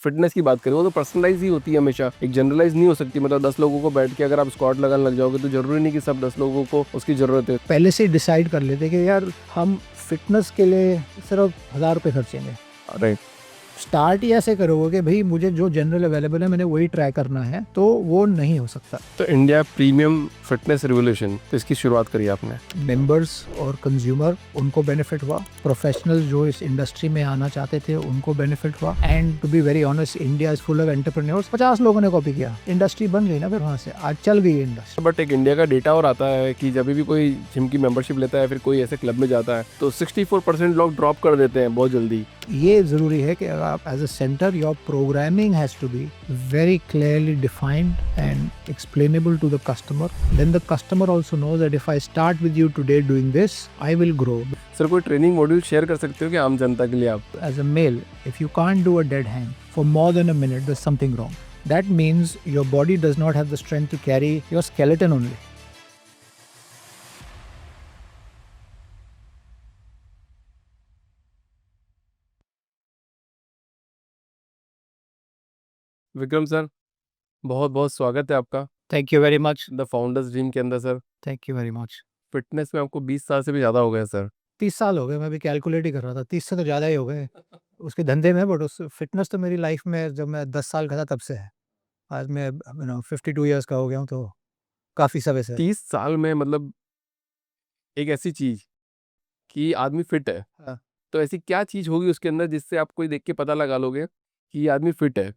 Fitness की बात करें वो तो पर्सनलाइज ही होती है हमेशा, एक जनरलाइज नहीं हो सकती। मतलब 10 लोगों को बैठ के अगर आप स्क्वाट लगाने लग जाओगे तो जरूरी नहीं कि सब 10 लोगों को उसकी जरूरत है। पहले से डिसाइड कर लेते कि यार हम फिटनेस के लिए सिर्फ 1000 रुपये खर्चेंगे। राइट। स्टार्ट ही ऐसे करोगे कि भाई मुझे जो जनरल अवेलेबल है मैंने वही ट्राई करना है, तो वो नहीं हो सकता। तो इंडिया प्रीमियम फिटनेस रिवोल्यूशन, तो इसकी शुरुआत करी आपने। मेंबर्स और कंज्यूमर उनको बेनिफिट हुआ, प्रोफेशनल्स जो इस इंडस्ट्री में आना चाहते थे उनको बेनिफिट हुआ, and to be very honest India is full of entrepreneurs. 50 लोगों ने कॉपी किया, इंडस्ट्री बन गई ना, फिर वहाँ से आज चल गई इंडस्ट्री। बट एक इंडिया का डेटा और आता है कि जब भी कोई जिम की मेंबरशिप लेता है, फिर कोई ऐसे क्लब में जाता है तो 64% लोग ड्रॉप कर देते हैं बहुत जल्दी। ये ज़रूरी है कि आप as a centre your programming has to be very clearly defined and explainable to the customer, then the customer also knows that if I start with you today doing this I will grow. Sir कोई training module share कर सकते हो कि आम जनता के लिए आप। As a male, if you can't do a dead hang for more than a minute, there's something wrong. That means your body does not have the strength to carry your skeleton only. Vikram sir, बहुत बहुत स्वागत है आपका Thank you very much. The founders dream के अंदर। Sir Thank you very much. Fitness में आपको 20 साल से भी ज़्यादा हो गया सर। 30 साल हो गए, मैं भी कैलकुलेट ही कर रहा था, 30 से तो ज़्यादा ही हो गए उसके धंधे में, बट उस फिटनेस तो मेरी लाइफ में जब मैं 10 साल का था तब से है। आज मैं 52 ईयर्स का हो गया हूँ, तो काफ़ी समय से। 30 साल में मतलब एक ऐसी चीज कि आदमी फिट है, हाँ। तो ऐसी क्या चीज होगी उसके अंदर जिससे आप कोई देख के पता लगा लोगे कि ये आदमी फिट है।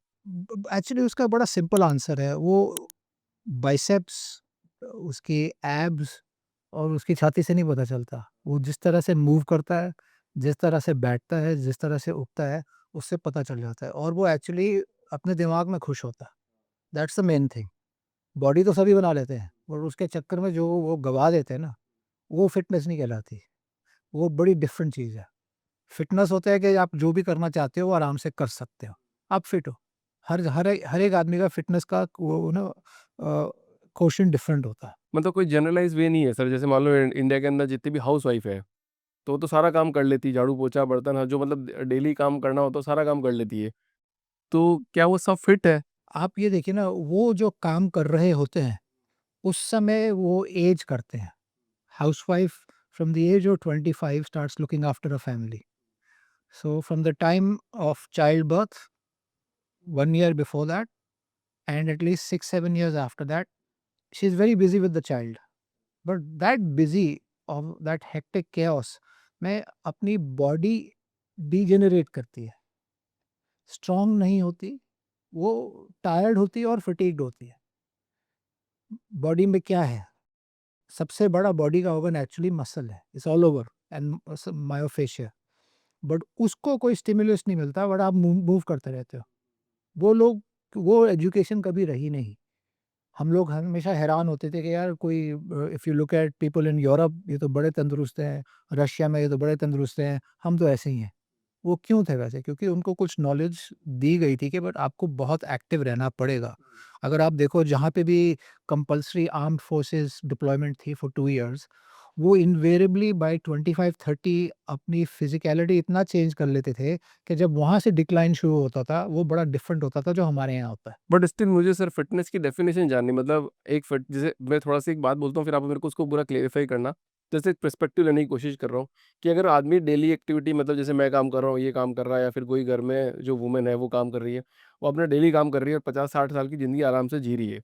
एक्चुअली उसका बड़ा सिंपल आंसर है, वो बाइसेप्स, उसकी एब्स और उसकी छाती से नहीं पता चलता। वो जिस तरह से मूव करता है, जिस तरह से बैठता है, जिस तरह से उठता है, उससे पता चल जाता है, और वो एक्चुअली अपने दिमाग में खुश होता है। That's the main thing. Body तो सभी बना लेते हैं, और उसके चक्कर में जो वो गवा देते हैं ना, वो फिटनेस नहीं कहलाती। वो बड़ी डिफरेंट चीज़ है। फिटनेस होता है कि आप जो भी करना चाहते हो वो आराम से कर सकते हो। आप फिट हो। हर एक आदमी का फिटनेस का वो ना क्वोशिएंट डिफरेंट होता है। मतलब कोई जनरलाइज वे नहीं है सर। जैसे मान लो इंडिया के अंदर जितनी भी हाउस वाइफ है तो वो तो सारा काम कर लेती है, झाड़ू पोछा बर्तन, हाँ, जो मतलब डेली काम करना होता है सारा काम कर लेती है। तो क्या वो सब फिट है? आप ये देखिए ना, वो जो काम कर रहे होते हैं, उस समय वो एज करते हैं। Housewife from the age of 25 starts looking after a family. So from the time of child birth, 1 year before that, and at least 6-7 years after that, she is very busy with the child. But that busy of that hectic chaos में अपनी body degenerate करती है, strong नहीं होती, वो tired होती है और फटीग्ड होती है। बॉडी में क्या है? सबसे बड़ा बॉडी का ऑर्गन एक्चुअली मसल है, it's all over and myofascia. But उसको कोई स्टिमुलस नहीं मिलता, बट आप मूव करते रहते हो। वो लोग, वो एजुकेशन कभी रही नहीं। हम लोग हमेशा हैरान होते थे कि यार कोई, if you look eight people in Europe, ये तो बड़े तंदुरुस्त हैं, रशिया में ये तो बड़े तंदुरुस्त हैं, हम तो ऐसे ही हैं। वो क्यों थे वैसे? क्योंकि उनको कुछ नॉलेज दी गई थी कि बट आपको बहुत एक्टिव रहना पड़ेगा। अगर आप देखो जहाँ पे भी कंपल्सरी आर्म्ड फोर्सेस डिप्लॉयमेंट थी फॉर 2 इयर्स, वो इन्वेरिएबली बाय 25-30 अपनी फिज़िकैलिटी इतना चेंज कर लेते थे कि जब वहाँ से डिक्लाइन शुरू होता था, वो बड़ा डिफरेंट होता था जो हमारे यहाँ होता है। बट स्टिल मुझे सर फिटनेस की डेफिनेशन जाननी, मतलब एक फिट, जैसे मैं थोड़ा सा एक बात बोलता हूँ फिर आप मेरे को उसको पूरा क्लेरिफाई करना। जैसे एक पर्सपेक्टिव लेने की कोशिश कर रहा हूँ कि अगर आदमी डेली एक्टिविटी, मतलब जैसे मैं काम कर रहा हूँ, ये काम कर रहा है, या फिर कोई घर में जो वुमेन है वो काम कर रही है, वो अपना डेली काम कर रही है और 50-60 साल की ज़िंदगी आराम से जी रही है,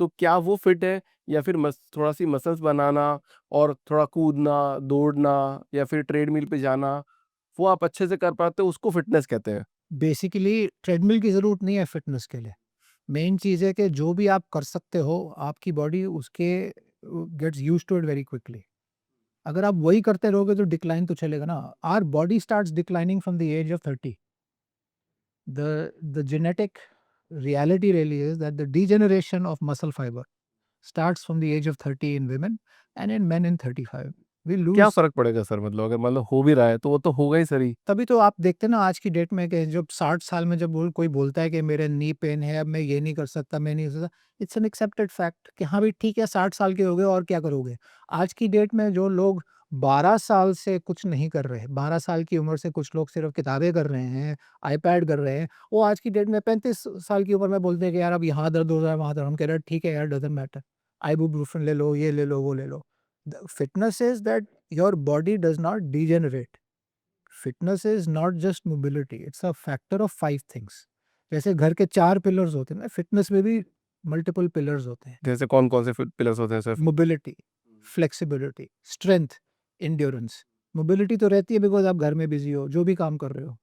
तो क्या वो फिट है? या फिर थोड़ा सी मसल्स बनाना और थोड़ा कूदना, दौड़ना, या फिर ट्रेडमिल पे जाना, वो आप अच्छे से कर पाते हो, उसको फिटनेस कहते हैं? बेसिकली ट्रेडमिल की ज़रूरत नहीं है फिटनेस के लिए। मेन चीज़ है कि जो भी आप कर सकते हो, आपकी बॉडी उसके gets used to it very quickly. अगर आप वही करते रहोगे तो डिक्लाइन तो चलेगा ना। Our body starts declining from the age of 30। The genetic reality really is that the degeneration of muscle fiber starts from the age of 30 in women, and in men in 35. We क्या lose। फ़र्क पड़ेगा sir? मतलब अगर मतलब हो भी रहा है, तो वो तो होगा ही सर ही। तभी तो आप देखते हैं ना आज की डेट में कि जब 60 साल में जब कोई बोलता है कि मेरे नी पेन है, अब मैं ये नहीं कर सकता, मैं नहीं कर सकता, इट्स एन एक्सेप्टेड फैक्ट कि हाँ भाई ठीक है, 60 साल के हो गए और क्या करोगे। आज की डेट में जो लोग 12 साल से कुछ नहीं कर रहे, 12 साल की उम्र से कुछ लोग सिर्फ किताबें कर रहे हैं, आईपैड कर रहे हैं, वो आज की डेट में 35 साल की उम्र में बोलते हैं कि यार अब यहाँ दर्द हो रहा है, वहाँ दर्द, हम कह रहे हैं ठीक है यार, डज़न्ट मैटर, आइबुप्रोफेन ले लो, ये ले लो, वो ले लो। The fitness is that your body does not degenerate, fitness is not just mobility, it's a factor of 5 things. जैसे घर के 4 पिलर्स होते हैं ना, फिटनेस में भी मल्टीपल पिलर्स होते हैं। जैसे कौन-कौन से पिलर्स होते हैं sir? Mobility, flexibility, strength, endurance. Mobility तो रहती है बिकॉज़ आप घर में बिज़ी हो, जो भी काम कर रहे हो।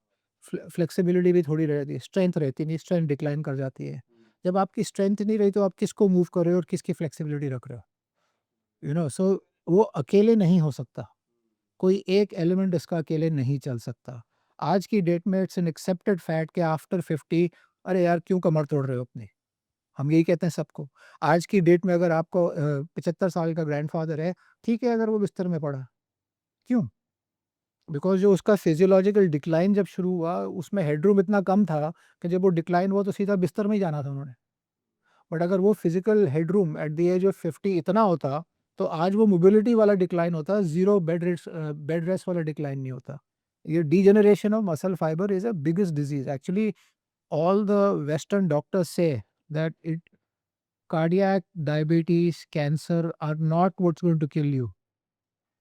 फ्लेक्सिबिलिटी भी थोड़ी रहती है, स्ट्रेंथ रहती नहीं, स्ट्रेंथ डिक्लाइन कर जाती है। जब आपकी स्ट्रेंथ नहीं रही तो आप किसको मूव कर रहे हो और किसकी फ्लेक्सिबिलिटी रख रहे हो? सो वो अकेले नहीं हो सकता। कोई एक एलिमेंट इसका अकेले नहीं चल सकता। आज की डेट में इट्स एन एक्सेप्टेड फैक्ट कि आफ्टर 50 अरे यार क्यों कमर तोड़ रहे हो अपनी? हम यही कहते हैं सबको। आज की डेट में अगर आपको 75 साल का ग्रैंडफ़ादर है, ठीक है अगर वो बिस्तर में पड़ा। क्यों? बिकॉज़ जो उसका फिज़ियोलॉजिकल डिक्लाइन जब शुरू हुआ, उसमें हेडरूम इतना कम था कि जब वो डिक्लाइन हुआ तो सीधा बिस्तर में ही जाना था उन्होंने। बट अगर वो physical headroom at the age of 50 इतना होता, तो आज वो मोबिलिटी वाला डिक्लाइन होता, ज़ीरो बेड रेस्ट वाला डिक्लाइन नहीं होता। ये degeneration of muscle fibre is a biggest disease. Actually all the Western doctors say that cardiac, diabetes, cancer are not what's going to kill you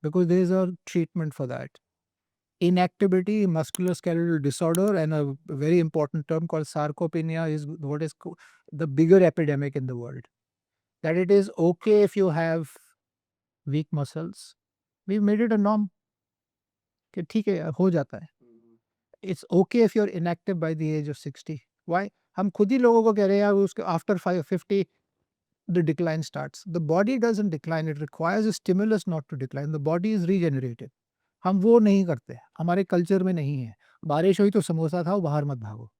because there is a treatment for that. Inactivity, musculoskeletal disorder, and a very important term called sarcopenia is what is the bigger epidemic in the world. That it is okay if you have weak muscles. We've made it a norm कि ठीक है हो जाता है. It's okay if you're inactive by the age of 60. Why? हम खुद ही लोगों को कह रहे हैं यार उसके after 50 the decline starts. The body doesn't decline, it requires a stimulus not to decline. The body is regenerated. हम वो नहीं करते, हमारे कल्चर में नहीं है। बारिश हुई तो समोसा खाओ, बाहर मत भागो।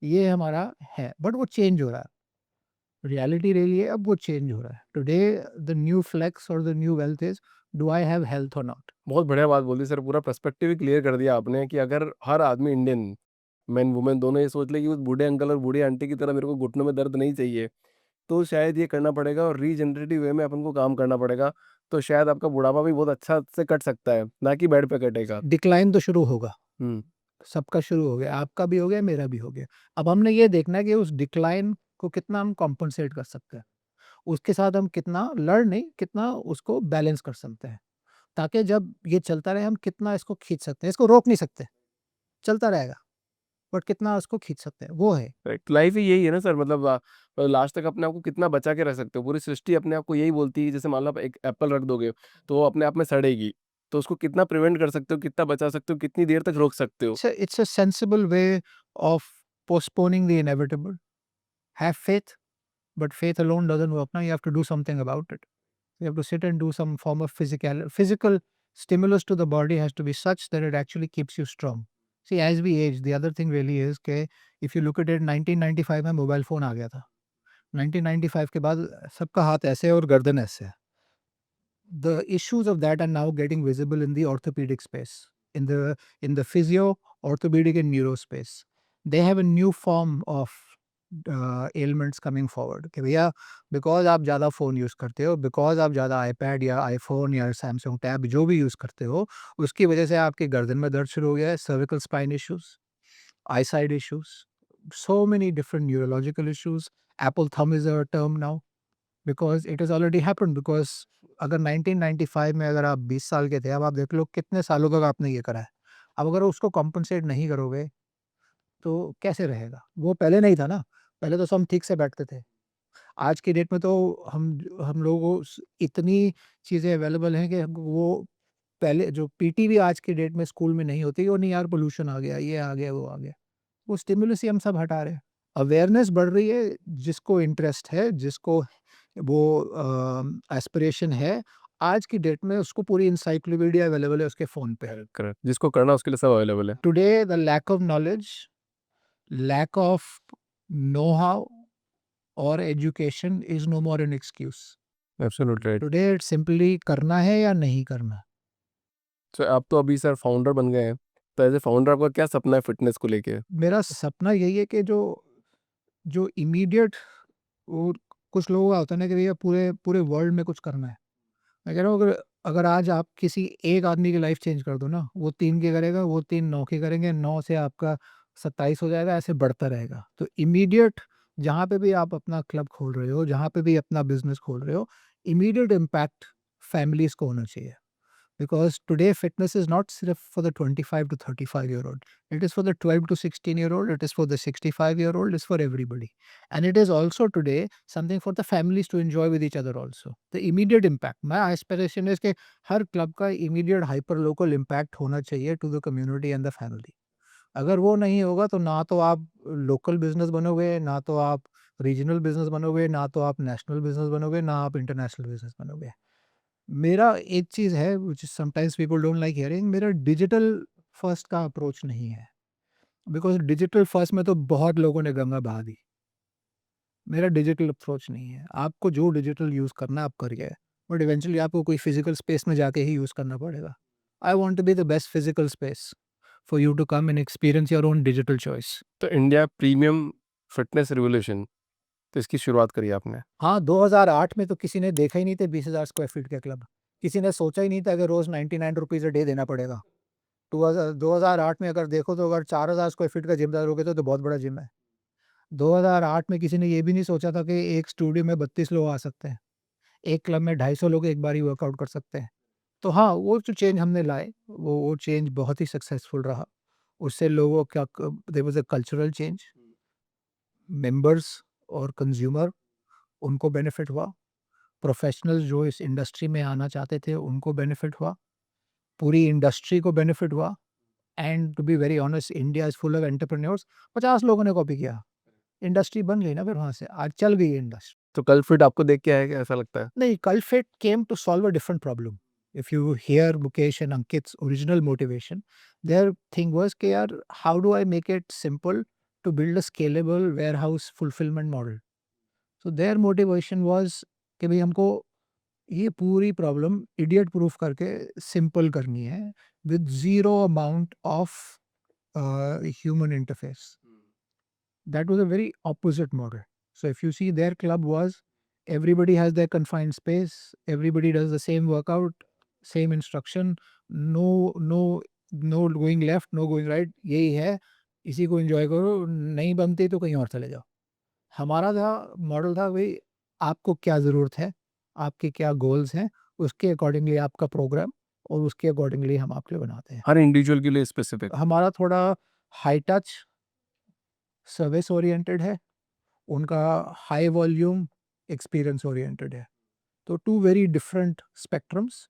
ये हमारा है, बट वो चेंज हो रहा है। रियलिटी रही है, अब वो चेंज हो रहा है। टुडे द न्यू फ्लेक्स और the new wealth is do I have health और नॉट? बहुत बढ़िया बात बोली सर, पूरा पर्सपेक्टिव ही क्लियर कर दिया आपने कि अगर हर आदमी इंडियन, मेन वुमेन दोनों ये सोच ले कि उस बूढ़े अंकल और बूढ़ी आंटी की तरह मेरे को घुटनों में दर्द नहीं चाहिए, तो शायद ये करना पड़ेगा और रीजनरेटिव वे में अपन को काम करना पड़ेगा, तो शायद आपका बुढ़ापा भी बहुत अच्छा से कट सकता है, ना कि बेड पे कटेगा। डिक्लाइन तो शुरू होगा, हुँ, सबका शुरू हो गया, आपका भी हो गया, मेरा भी हो गया। अब हमने ये देखना है कि उस डिक्लाइन को कितना हम कॉम्पेंसेट कर सकते हैं। उसके साथ हम कितना लड़ नहीं, कितना उसको बैलेंस कर सकते हैं। ताकि जब ये चलता रहे हम कितना इसको खींच सकते हैं, इसको रोक नहीं सकते, चलता रहेगा, बट कितना उसको खींच सकते हैं, वो है। राइट, लाइफ ही यही है ना सर, मतलब लास्ट तक अपने आप को कितना बचा के रह सकते हो, पूरी सृष्टि अपने आप को यही बोलती है, जैसे मान लो आप एक एप्पल रख दोगे, तो वो अपने आप में सड़ेगी, तो उसको कितना प्रिवेंट कर सकते हो, कितना बचा सकते हो, कितनी देर तक रोक सकते हो? It's a sensible way of postponing the inevitable. Have faith, but faith alone doesn't work. Now you have to do something about it. You have to sit and do some form of physical stimulus to the body has to be such that it actually keeps you strong. See, as we age, the other thing really is कि if you look at it, 1995 में mobile phone आ गया था। 1995 के बाद सबका हाथ ऐसे है और गर्दन ऐसे है। The issues of that are now getting visible in the orthopedic space, in the physio, orthopedic and neuro space. They have a new form of ailments coming forward कि भैया बिकॉज आप ज़्यादा फ़ोन यूज़ करते हो, because आप ज़्यादा iPad या iPhone या सैमसंग टैब जो भी यूज़ करते हो, उसकी वजह से आपकी गर्दन में दर्द शुरू हो गया है, cervical spine issues, eyesight issues, so many different neurological issues. Apple thumb is a term now because it has already happened. Because अगर 1995 में अगर आप 20 साल के थे, अब आप देख लो कितने सालों तक आपने ये करा है। अब अगर उसको कॉम्पेंसेट नहीं करोगे, तो कैसे रहेगा? वो पहले नहीं था ना, पहले तो सब ठीक से बैठते थे। आज की डेट में तो हम लोगों को इतनी चीज़ें अवेलेबल हैं कि वो पहले जो पीटी भी आज की डेट में स्कूल में नहीं होती, वो नहीं यार पोल्यूशन आ गया, ये आ गया, वो आ गया। वो स्टिमुलस ही हम सब हटा रहे हैं। अवेयरनेस बढ़ रही है, जिसको इंटरेस्ट है, जिसको वो एस्पिरेशन है, आज की डेट में उसको पूरी एनसाइक्लोपीडिया अवेलेबल है उसके फ़ोन पे। करेक्ट, करेक्ट, जिसको करना उसके लिए सब अवेलेबल है। Today the lack of knowledge, lack of know how और education is no more an excuse. Absolutely right. Today it's simply करना है या नहीं करना। सो आप तो अभी सर फाउंडर बन गए हैं, तो एज़ अ फाउंडर आपका क्या सपना है फिटनेस को लेके? मेरा सपना यही है कि जो जो इमीडिएट वो कुछ लोगों का होता है ना कि भैया पूरे पूरे वर्ल्ड में कुछ करना है। मैं कह रहा हूँ अगर अगर आज आप किसी एक आदमी की लाइफ चेंज कर दो ना, वो 3 की करेगा, वो 3 9 की करेंगे, 9 से आपका 27 हो जाएगा, ऐसे बढ़ता रहेगा। तो इमीडिएट जहाँ पे भी आप अपना क्लब खोल रहे हो, जहाँ पे भी अपना बिज़नेस खोल रहे हो, इमीडिएट इम्पैक्ट फैमिलीज़ को होना चाहिए। Because today fitness is not sirf for the 25 to 35-year-old. It is for the 12 to 16-year-old. It is for the 65-year-old. It's for everybody. And it is also today something for the families to enjoy with each other also. The immediate impact. My aspiration is कि हर club का immediate hyper local impact होना चाहिए to the community and the family. अगर वो नहीं होगा तो ना तो आप लोकल बिजनेस बनोगे, ना तो आप रीजनल बिजनेस बनोगे, ना तो आप नेशनल बिजनेस बनोगे, ना आप इंटरनेशनल बिजनेस बनोगे। मेरा एक चीज़ है which sometimes people don't like hearing, मेरा डिजिटल फर्स्ट का अप्रोच नहीं है। बिकॉज़ डिजिटल फर्स्ट में तो बहुत लोगों ने गंगा बहा दी। मेरा डिजिटल अप्रोच नहीं है। आपको जो डिजिटल यूज़ करना है आप करिए, बट इवेंचुअली आपको कोई फिज़िकल स्पेस में जाके ही यूज़ करना पड़ेगा। I want to be the best physical space for you to come and experience your own digital choice. तो इंडिया प्रीमियम फिटनेस रिवॉल्यूशन, तो इसकी शुरुआत करी आपने। हाँ, 2008 में तो किसी ने देखा ही नहीं थे 20,000 स्क्वायर फीट के क्लब। किसी ने सोचा ही नहीं था कि रोज़ ₹99 अ डे देना पड़ेगा। 2008 में अगर देखो तो अगर 4,000 स्क्वायर फीट का जिम डालोगे तो बहुत बड़ा जिम है। 2008 में किसी ने ये भी नहीं सोचा था कि एक स्टूडियो में 32 लोग आ सकते हैं। एक क्लब में 250 लोग एक बार ही वर्कआउट कर सकते हैं। तो हाँ, वो जो चेंज हमने लाए, वो चेंज बहुत ही सक्सेसफुल रहा। उससे लोगों का there was a cultural change, members और कंज्यूमर उनको बेनिफिट हुआ। प्रोफेशनल्स जो इस इंडस्ट्री में आना चाहते थे, उनको बेनिफिट हुआ। पूरी इंडस्ट्री को बेनिफिट हुआ। And to be very honest India is full of entrepreneurs. 50 लोगों ने कॉपी किया। इंडस्ट्री बन गई ना फिर वहाँ से, आज चल गई है इंडस्ट्री। तो कल फिट आपको देख के आया क्या, ऐसा लगता है? नहीं, Culfit came to solve a different problem. If you hear Mukesh and Ankit's original motivation, their thing was कि यार how do I make it simple to build a scalable warehouse fulfillment model? So their motivation was कि भाई हमको ये पूरी problem idiot proof करके simple करनी है with zero amount of human interface. That was a very opposite model. So if you see their club was everybody has their confined space, everybody does the same workout, same instruction, no going left, no going right, यही है, इसी को enjoy करो, नहीं बनती तो कहीं और चले जाओ। हमारा था मॉडल था भाई आपको क्या ज़रूरत है, आपके क्या गोल्स हैं, उसके अकॉर्डिंगली आपका प्रोग्राम और उसके अकॉर्डिंगली हम आपके लिए बनाते हैं। हर इंडिविजुअल के लिए स्पेसिफिक। हमारा थोड़ा हाई टच सर्विस ओरिएंटेड है, उनका हाई वॉल्यूम एक्सपीरियंस ओरिएंटेड है। तो two very different spectrums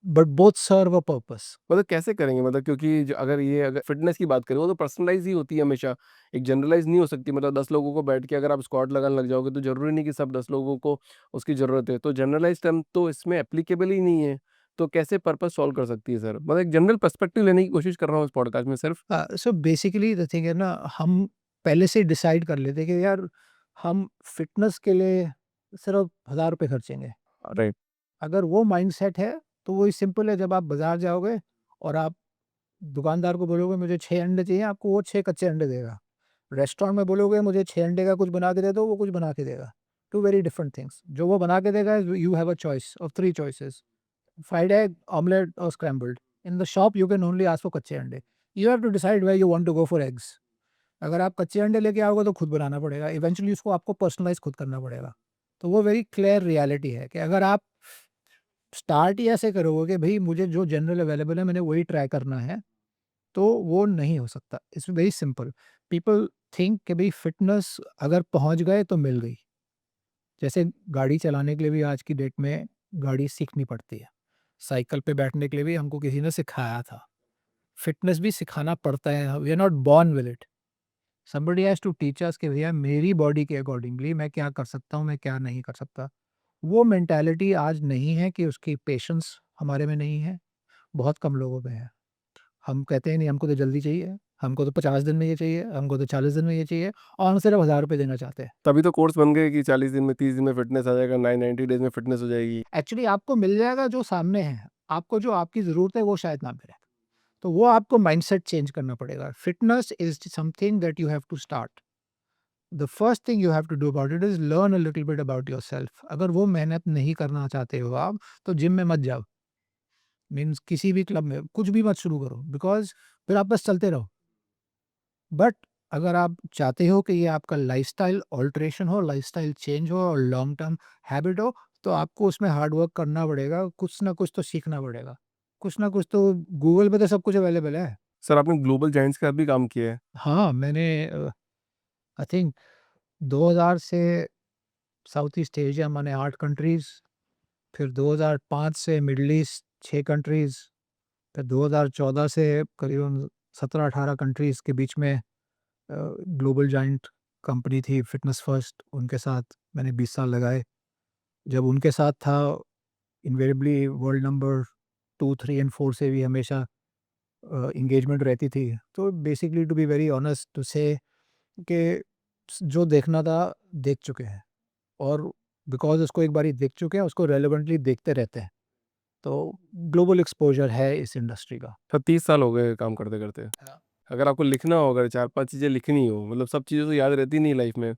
but both serve a purpose. मतलब कैसे करेंगे, मतलब क्योंकि अगर फिटनेस की बात करें वो तो पर्सनलाइज ही होती है हमेशा, एक जनरलाइज नहीं हो सकती। मतलब 10 लोगों को बैठ के अगर आप स्क्वाट लगाने लग जाओगे तो जरूरी नहीं कि सब 10 लोगों को उसकी जरूरत है, तो जनरलाइज टर्म तो इसमें एप्लीकेबल ही नहीं है। तो कैसे पर्पस सॉल्व कर सकती है सर? मतलब एक जनरल पर्सपेक्टिव लेने की कोशिश कर रहा हूँ इस पॉडकास्ट में सिर्फ। सो बेसिकली द थिंग है ना, हम पहले से डिसाइड कर लेते कि यार हम फिटनेस के लिए सिर्फ 1,000 रुपये खर्चेंगे। राइट। अगर वो माइंडसेट है तो वही सिंपल है, जब आप बाजार जाओगे और आप दुकानदार को बोलोगे मुझे 6 अंडे चाहिए, आपको वो 6 कच्चे अंडे देगा। रेस्टोरेंट में बोलोगे मुझे 6 अंडे का कुछ बना के दे दो, वो कुछ बना के देगा। Two very different things. जो वो बना के देगा you have a choice of 3 choices, fried egg, omelette or scrambled. In the shop you can only ask for कच्चे अंडे। You have to decide where you want to go for eggs. अगर आप कच्चे अंडे लेके आओगे तो खुद बनाना पड़ेगा, इवेंचुअली उसको आपको पर्सनलाइज खुद करना पड़ेगा। तो वो वेरी क्लियर रियलिटी है कि अगर आप स्टार्ट ही ऐसे करोगे कि भाई मुझे जो जनरल अवेलेबल है मैंने वही ट्राई करना है, तो वो नहीं हो सकता। It's very simple. People think कि भाई फिटनेस अगर पहुंच गए तो मिल गई। जैसे गाड़ी चलाने के लिए भी आज की डेट में गाड़ी सीखनी पड़ती है, साइकिल पे बैठने के लिए भी हमको किसी ने सिखाया था। फिटनेस भी सिखाना पड़ता है, we are not born with it. Somebody has to teach us कि भैया मेरी बॉडी के अकॉर्डिंगली मैं क्या कर सकता हूँ, मैं क्या नहीं कर सकता। वो मेंटालिटी आज नहीं है कि उसकी पेशेंस हमारे में नहीं है, बहुत कम लोगों में है। हम कहते हैं नहीं हमको तो जल्दी चाहिए, हमको तो 50 दिन में ये चाहिए, हमको तो 40 दिन में ये चाहिए और हम सिर्फ 1,000 रुपए देना चाहते हैं। तभी तो कोर्स बन गए कि 40 दिन में 30 दिन में फिटनेस आ जाएगा, 90 डेज में फिटनेस हो जाएगी। एक्चुअली आपको मिल जाएगा जो सामने है, आपको जो आपकी ज़रूरत है वो शायद ना मिले। तो वो आपको माइंडसेट चेंज करना पड़ेगा। Fitness is something that you have to start. The first thing you have to do about it is learn a little bit about yourself. अगर वो मेहनत नहीं करना चाहते हो आप, तो जिम में मत जाओ। मीन्स किसी भी क्लब में कुछ भी मत शुरू करो, बिकॉज फिर आप बस चलते रहो। बट अगर आप चाहते हो कि ये आपका लाइफस्टाइल ऑल्टरेशन हो, लाइफस्टाइल चेंज हो और लॉन्ग टर्म हैबिट हो, तो आपको उसमें हार्ड वर्क करना पड़ेगा, कुछ ना कुछ तो सीखना पड़ेगा, कुछ ना कुछ तो। गूगल पे तो सब कुछ अवेलेबल है। सर आपने ग्लोबल जायंट्स के साथ भी काम किया है। हाँ, मैंने आई थिंक 2000 से साउथ ईस्ट एशिया माने 8 कंट्रीज़, फिर 2005 से मिडल ईस्ट 6 कंट्रीज़, फिर 2014 से करीबन 17-18 कंट्रीज़ के बीच में ग्लोबल जायंट कंपनी थी फिटनेस फर्स्ट, उनके साथ मैंने 20 साल लगाए। जब उनके साथ था, इन्वेरिएबली वर्ल्ड नंबर 2, 3 एंड 4 से भी हमेशा एंगेजमेंट रहती थी। तो basically to be very honest to say कि जो देखना था देख चुके हैं, और बिकॉज़ उसको एक बारी देख चुके हैं, उसको रेलेवेंटली देखते रहते हैं। तो ग्लोबल एक्सपोज़र है इस इंडस्ट्री का। सर 30 साल हो गए काम करते-करते। हाँ। अगर आपको लिखना हो, अगर 4-5 चीज़ें लिखनी हो, मतलब सब चीज़ें तो याद रहती नहीं लाइफ में,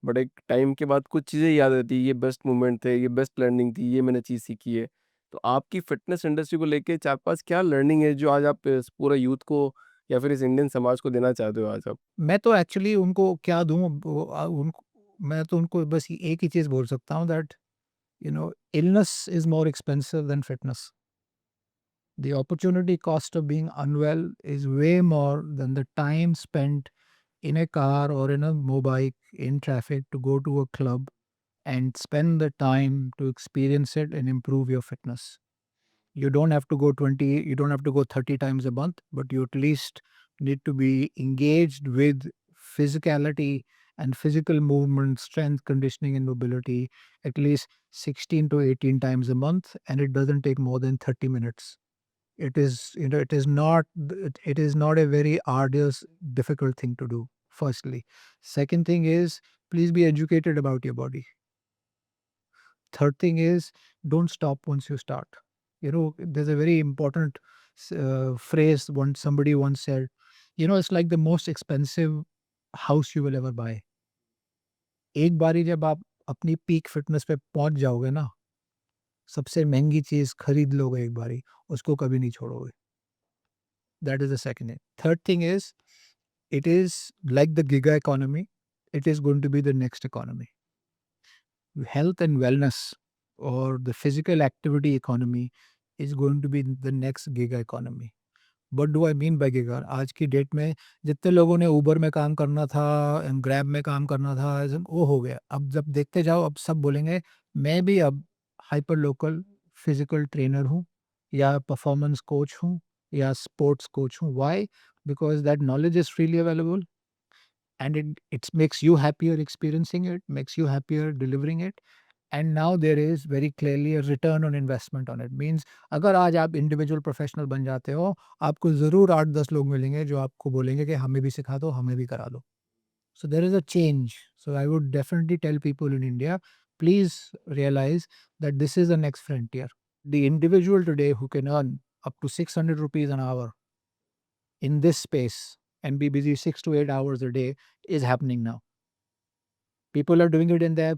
बट एक टाइम के बाद कुछ चीज़ें याद रहती है, ये बेस्ट मोमेंट थे, ये बेस्ट लर्निंग थी, ये मैंने चीज़ सीखी है। तो आपकी फ़िटनेस इंडस्ट्री को लेके 4-5 क्या लर्निंग है जो आज आप इस पूरा यूथ को या फिर इस इंडियन समाज को देना चाहते हो आज आप? मैं तो एक्चुअली उनको क्या दूँ, उनको मैं तो उनको बस एक ही चीज़ बोल सकता हूँ that illness is more expensive than fitness. The opportunity cost of being unwell is way more than the time spent in a car or in a mobile in traffic to go to a club and spend the time to experience it and improve your fitness. You don't have to go 20, you don't have to go 30 times a month, but you at least need to be engaged with physicality and physical movement, strength, conditioning, and mobility at least 16 to 18 times a month. And it doesn't take more than 30 minutes. It is, it is not a very arduous, difficult thing to do, firstly. Second thing is, please be educated about your body. Third thing is, don't stop once you start. There's a very important phrase one somebody once said. It's like the most expensive house you will ever buy. एक बारी जब आप अपनी peak fitness पे पहुंच जाओगे ना, सबसे महंगी चीज खरीद लोगे एक बारी, उसको कभी नहीं छोड़ोगे. That is the second thing. Third thing is, it is like the giga economy. It is going to be the next economy. Health and wellness, or the physical activity economy, is going to be the next giga economy. What do I mean by giga? आज की date में जितने लोगों ने Uber में काम करना था, ग्रैब में काम करना था, वो हो गया. अब जब देखते जाओ, अब सब बोलेंगे मैं भी अब हाइपर लोकल फिजिकल ट्रेनर हूँ, या परफॉर्मेंस कोच हूँ, या स्पोर्ट्स कोच हूँ. Why? Because that knowledge is freely available, and it makes you happier experiencing it, makes you happier delivering it. And now there is very clearly a return on investment on it. Means अगर आज आप individual professional बन जाते हो, आपको ज़रूर 8-10 लोग मिलेंगे जो आपको बोलेंगे कि हमें भी सिखा दो, हमें भी करा दो. So there is a change. So I would definitely tell people in India, please realize that this is the next frontier. The individual today who can earn up to 600 rupees an hour in this space and be busy 6 to 8 hours a day is happening now. People are doing it in their,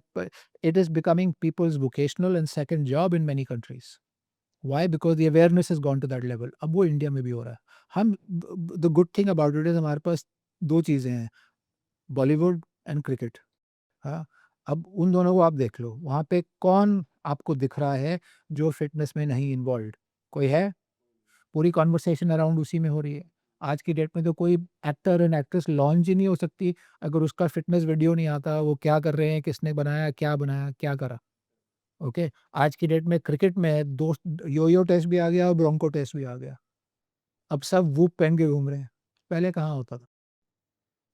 it is becoming people's vocational and second job in many countries. Why? Because the awareness has gone to that level. अब वो India में भी हो रहा है. हम, the good thing about it is हमारे पास दो चीज़ें हैं, बॉलीवुड एंड क्रिकेट. हाँ, अब उन दोनों को आप देख लो, वहाँ पे कौन आपको दिख रहा है जो फिटनेस में नहीं इन्वॉल्व? कोई है? पूरी कॉन्वर्सेशन अराउंड उसी में हो रही है. आज की डेट में तो कोई एक्टर एंड एक्ट्रेस लॉन्च ही नहीं हो सकती अगर उसका फिटनेस वीडियो नहीं आता, वो क्या कर रहे हैं, किसने बनाया, क्या करा. ओके. आज की डेट में क्रिकेट में दो यो-यो टेस्ट भी आ गया और ब्रोंको टेस्ट भी आ गया. अब सब वूप पहन के घूम रहे हैं. पहले कहाँ होता था?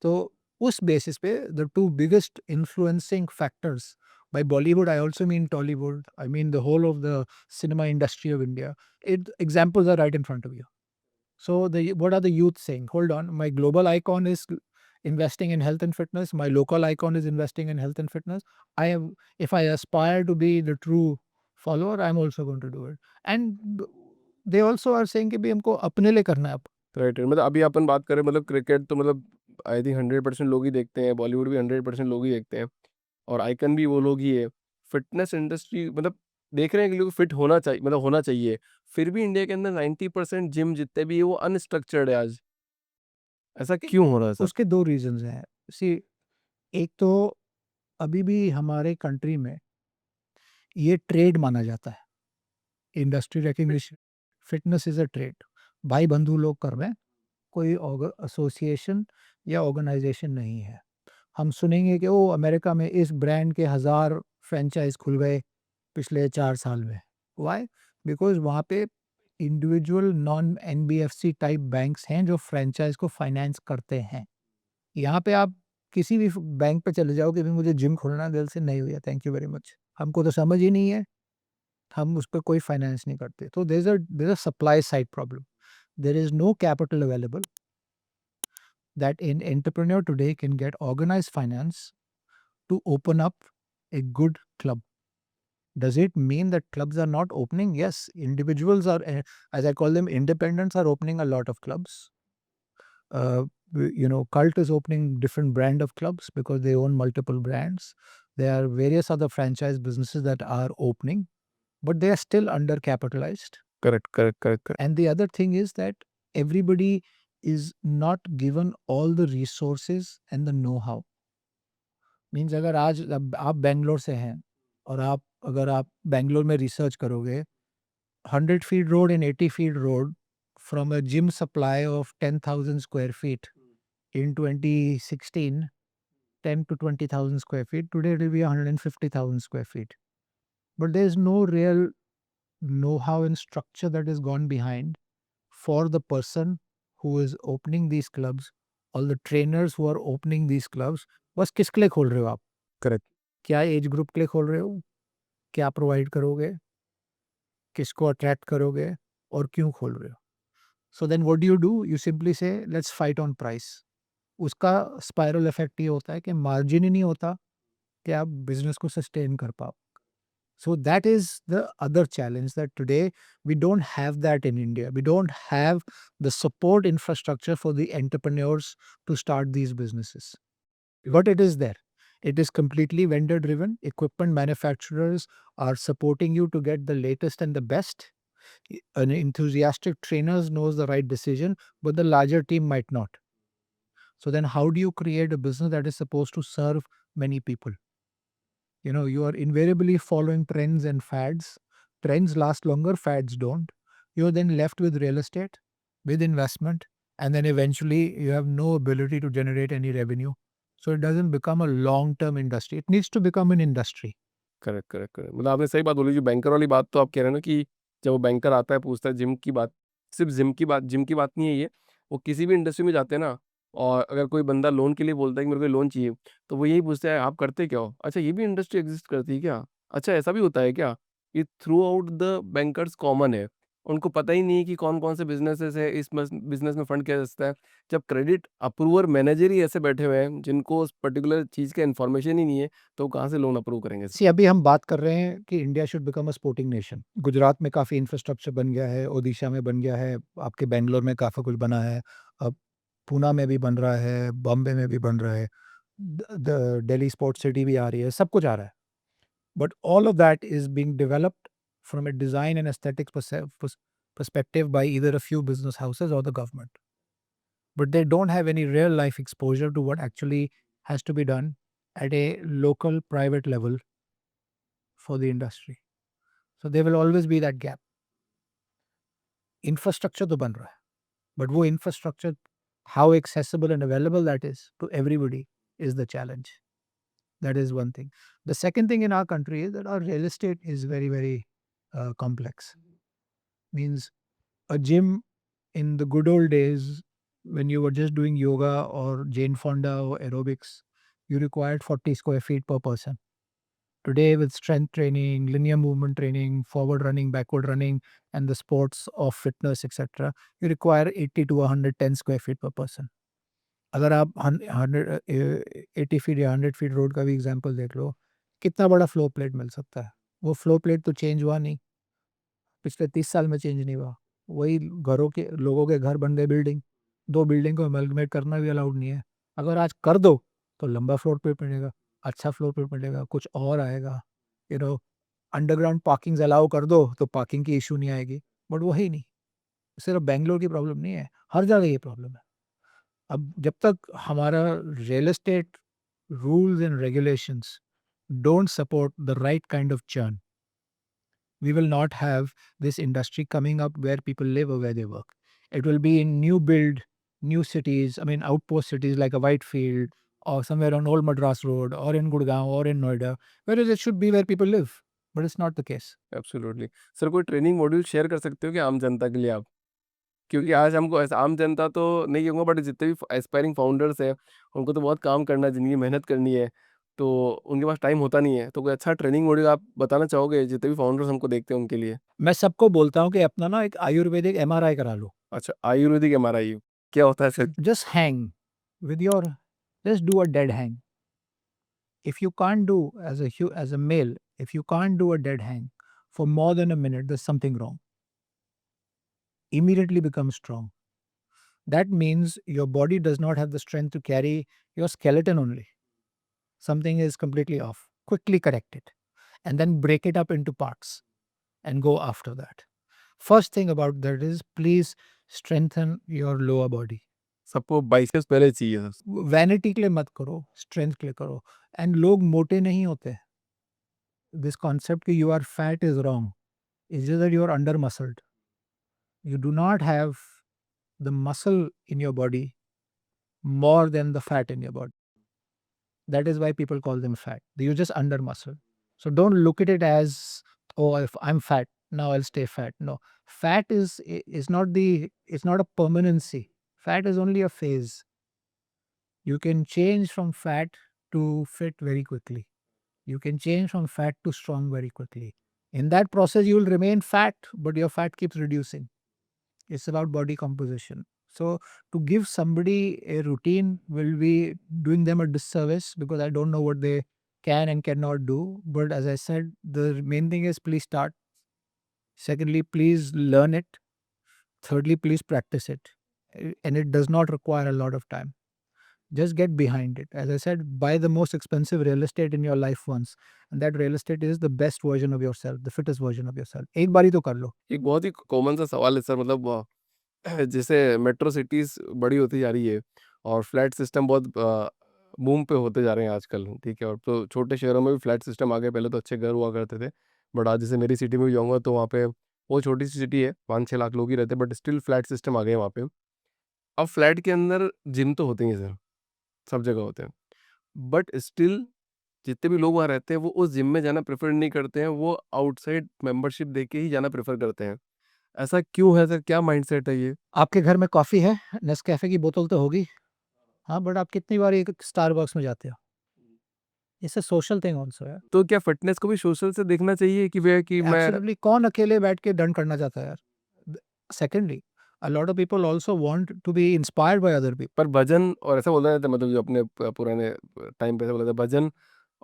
तो उस बेसिस पे the two biggest influencing factors, by Bollywood, I also mean Tollywood, I mean the whole of the cinema industry of India. Examples are right in front of you. So what are the youth saying? Hold on, my global icon is investing in health and fitness. My local icon is investing in health and fitness. I am, if I aspire to be the true follower, I'm also going to do it. And they also are saying कि भी हमको अपने लिए करना है अब. Right, मतलब अभी अपन बात करें, मतलब क्रिकेट तो मतलब आई थिंक 100% लोग ही देखते हैं, बॉलीवुड भी 100% लोग ही देखते हैं और आइकन भी वो लोग ही है। फिटनेस इंडस्ट्री मतलब देख रहे हैं कि लोग फिट होना चाहिए, मतलब होना चाहिए, फिर भी इंडिया के अंदर 90% जिम जितने भी है वो अनस्ट्रक्चर्ड है आज। ऐसा कि क्यों हो रहा है सर? उसके 2 रीज़न्स हैं। सी एक तो अभी भी हमारे कंट्री में ये ट्रेड माना जाता है। Industry recognition fitness is a trade. भाई-बंधु लोग कर रहे हैं, कोई एसोसिएशन या ऑर्गेनाइज़ेशन नहीं है। हम सुनेंगे कि ओह! अमेरिका में इस ब्रांड के 1000 फ्रैंचाइज़ खुल गए पिछले 4 साल में। व्हाई? बिकॉज़ वहाँ पे individual non NBFC type banks हैं जो फ्रैंचाइज़ को फाइनेंस करते हैं। यहाँ पे आप किसी भी फ बैंक पे चले जाओ कि भई मुझे जिम खोलना है, दिल से नहीं भैया थैंक यू वेरी मच। हमको तो समझ ही नहीं है, हम उस पे कोई फाइनेंस नहीं करते। तो there is a supply side problem. There is no capital available that an entrepreneur today can get organized finance to open up a good club. Does it mean that clubs are not opening? Yes, individuals are, as I call them, independents are opening a lot of clubs. Cult is opening different brand of clubs because they own multiple brands. There are various other franchise businesses that are opening, but they are still undercapitalized. Correct, correct, correct, correct. And the other thing is that everybody is not given all the resources and the know-how. Means अगर आज अब आप बैंगलोर से हैं और अगर आप बैंगलोर में रिसर्च करोगे 100 feet road and 80 feet road from a gym supply of 10,000 square feet in 2016, 10 to 20,000 square feet. Today it will be 150,000 square feet. But there is no real know-how and structure that is gone behind for the person who is opening these clubs, all the trainers who are opening these clubs. बस किसके लिए खोल रहे हो आप? Correct. क्या age group के लिए खोल रहे हो? क्या प्रोवाइड करोगे? किसको अट्रैक्ट करोगे? और क्यों खोल रहे हो? So then what do you do? You simply say let's fight on price. उसका स्पाइरल इफेक्ट ये होता है कि मार्जिन ही नहीं होता कि आप बिजनेस को सस्टेन कर पाओ। So that is the other challenge that today we don't have that in India. We don't have the support infrastructure for the entrepreneurs to start these businesses. But it is there. It is completely vendor driven. Equipment manufacturers are supporting you to get the latest and the best. An enthusiastic trainer knows the right decision, but the larger team might not. So then how do you create a business that is supposed to serve many people? You are invariably following trends and fads. Trends last longer, fads don't. You're then left with real estate, with investment, and then eventually you have no ability to generate any revenue. So it doesn't become a long term industry. It needs to become an industry. Correct, correct, correct. मतलब आपने सही बात बोली, जो banker वाली बात तो आप कह रहे हैं ना कि जब वो बैंकर आता है पूछता है जिम की बात, सिर्फ़ जिम की बात नहीं है ये, वो किसी भी इंडस्ट्री में जाते हैं ना, और अगर कोई बंदा लोन के लिए बोलता है कि मेरे को लोन चाहिए, तो वो यही पूछता है आप करते क्या हो? अच्छा, ये भी इंडस्ट्री एग्ज़िस्ट करती है क्या? अच्छा, ऐसा भी होता है क्या? ये through out the bankers common है। उनको पता ही नहीं है कि कौन-कौन से बिज़नेसेस है, इस बिज़नेस में फंड किया जा सकता है। जब क्रेडिट अप्रूवर मैनेजर ही ऐसे बैठे हुए हैं जिनको उस पर्टिकुलर चीज़ का इन्फॉर्मेशन ही नहीं है, तो वो कहाँ से लोन अप्रूव करेंगे? सी अभी हम बात कर रहे हैं कि India should become a sporting nation. Gujarat में काफ़ी इंफ्रास्ट्रक्चर बन गया है, ओडिशा में बन गया है, आपके बैंगलोर में काफ़ी कुछ बना है, अब पूना में भी बन रहा है, बॉम्बे में भी बन रहा है, दिल्ली स्पोर्ट्स सिटी भी आ रही है, सब कुछ आ रहा है। But all of that is being developed from a design and aesthetics perspective by either a few business houses or the government. But they don't have any real life exposure to what actually has to be done at a local private level for the industry. So there will always be that gap. Infrastructure तो बन रहा है, but वो infrastructure, how accessible and available that is to everybody is the challenge. That is one thing. The second thing in our country is that our real estate is very, very complex. Means a gym in the good old days when you were just doing yoga or Jane Fonda or aerobics, you required 40 square feet per person. Today, with strength training, linear movement training, forward running, backward running, and the sports of fitness, etc., you require 80 to 110 square feet per person. अगर आप 80 feet या 100 feet road का भी example देख लो, कितना बड़ा floor plate मिल सकता है? वो फ्लोर प्लेट तो चेंज हुआ नहीं, पिछले 30 साल में चेंज नहीं हुआ। वही घरों के लोगों के घर बन गए बिल्डिंग, 2 बिल्डिंग को अमलगमेट करना भी अलाउड नहीं है। अगर आज कर दो, तो लंबा फ्लोर प्लेट मिलेगा, अच्छा फ्लोर प्लेट मिलेगा, कुछ और आएगा, you know underground parkings allow कर दो तो पार्किंग की इशू नहीं आएगी, बट वो है ही नहीं। सिर्फ बेंगलोर की प्रॉब्लम नहीं है, हर जगह ये प्रॉब्लम है। अब जब तक हमारा real estate rules and regulations don't support the right kind of churn, we will not have this industry coming up where people live or where they work. It will be in new build, new cities, I mean, outpost cities like a Whitefield or somewhere on Old Madras Road or in Gurgaon or in Noida, whereas it should be where people live. But it's not the case. Absolutely. Sir कोई training module share कर सकते हो क्या आम जनता के लिए आप? क्योंकि आज हमको ऐसा आम जनता तो नहीं कहूँगा बट जितने भी एस्पायरिंग फाउंडर्स हैं, उनको तो बहुत काम करना है, ज़िंदगी में मेहनत करनी है, तो उनके पास टाइम होता नहीं है। तो कोई अच्छा ट्रेनिंग मॉड्यूल आप बताना चाहोगे जितने भी फाउंडर्स हमको देखते हैं उनके लिए? मैं सबको बोलता हूँ कि अपना ना एक आयुर्वेदिक एमआरआई करा लो। अच्छा, आयुर्वेदिक एमआरआई क्या होता है sir? Just hang with your, just do a dead hang. If you can't do as a male, if you can't do a dead hang for more than a minute, there's something wrong. Immediately become strong. That means your body does not have the strength to carry your skeleton only. Something is completely off. Quickly correct it and then break it up into parts and go after that. First thing about that is please strengthen your lower body. सबको biceps पहले चाहिए sir. Vanity के लिए मत करो, strength के लिए करो। एंड लोग मोटे नहीं होते। दिस कॉन्सेप्ट कि you are fat is wrong, it's just that you are under muscled. You do not have the muscle in your body more than the fat in your body. That is why people call them fat. You're just under muscle. So don't look at it as, oh, if I'm fat, now I'll stay fat. No. Fat is not it's not a permanency. Fat is only a phase. You can change from fat to fit very quickly. You can change from fat to strong very quickly. In that process, you will remain fat, but your fat keeps reducing. It's about body composition. So, to give somebody a routine will be doing them a disservice because I don't know what they can and cannot do. But as I said, the main thing is please start. Secondly, please learn it. Thirdly, please practice it. And it does not require a lot of time. Just get behind it. As I said, buy the most expensive real estate in your life once, and that real estate is the best version of yourself, the fittest version of yourself. एक बारी तो कर लो। एक बहुत ही common सा सवाल है sir, मतलब जैसे मेट्रो सिटीज़ बड़ी होती जा रही है और फ्लैट सिस्टम बहुत बूम पे होते जा रहे हैं आजकल, ठीक है? और तो छोटे शहरों में भी फ्लैट सिस्टम आ गए, पहले तो अच्छे घर हुआ करते थे। बट आज जैसे मेरी सिटी में भी जाऊँगा तो वहाँ पे वो छोटी-सी सिटी है, 5-6 लाख लोग ही रहते हैं बट स्टिल फ्लैट सिस्टम आ गए हैं वहाँ पे। अब फ्लैट के अंदर जिम तो होते ही हैं सर, सब जगह होते हैं। बट स्टिल जितने भी लोग वहाँ रहते हैं वो उस जिम में जाना प्रेफ़र नहीं करते हैं, वो आउटसाइड मेंबरशिप देके ही जाना प्रेफ़र करते हैं। ऐसा क्यों है सर? क्या माइंडसेट है ये? आपके घर में कॉफ़ी है? नेस्कैफ़े की बोतल तो होगी? हाँ, बट आप कितनी बार एक स्टारबक्स में जाते हो? It's a social thing also यार। तो क्या फ़िटनेस को भी सोशल से देखना चाहिए कि वे कि मैं एब्सोल्युटली, कौन अकेले बैठ के दंड करना चाहता है यार? Secondly, a lot of people also want to be inspired by other people. पर भजन और ऐसा बोला जाता है, मतलब जो अपने पुराने टाइम पे ऐसा बोला था, भजन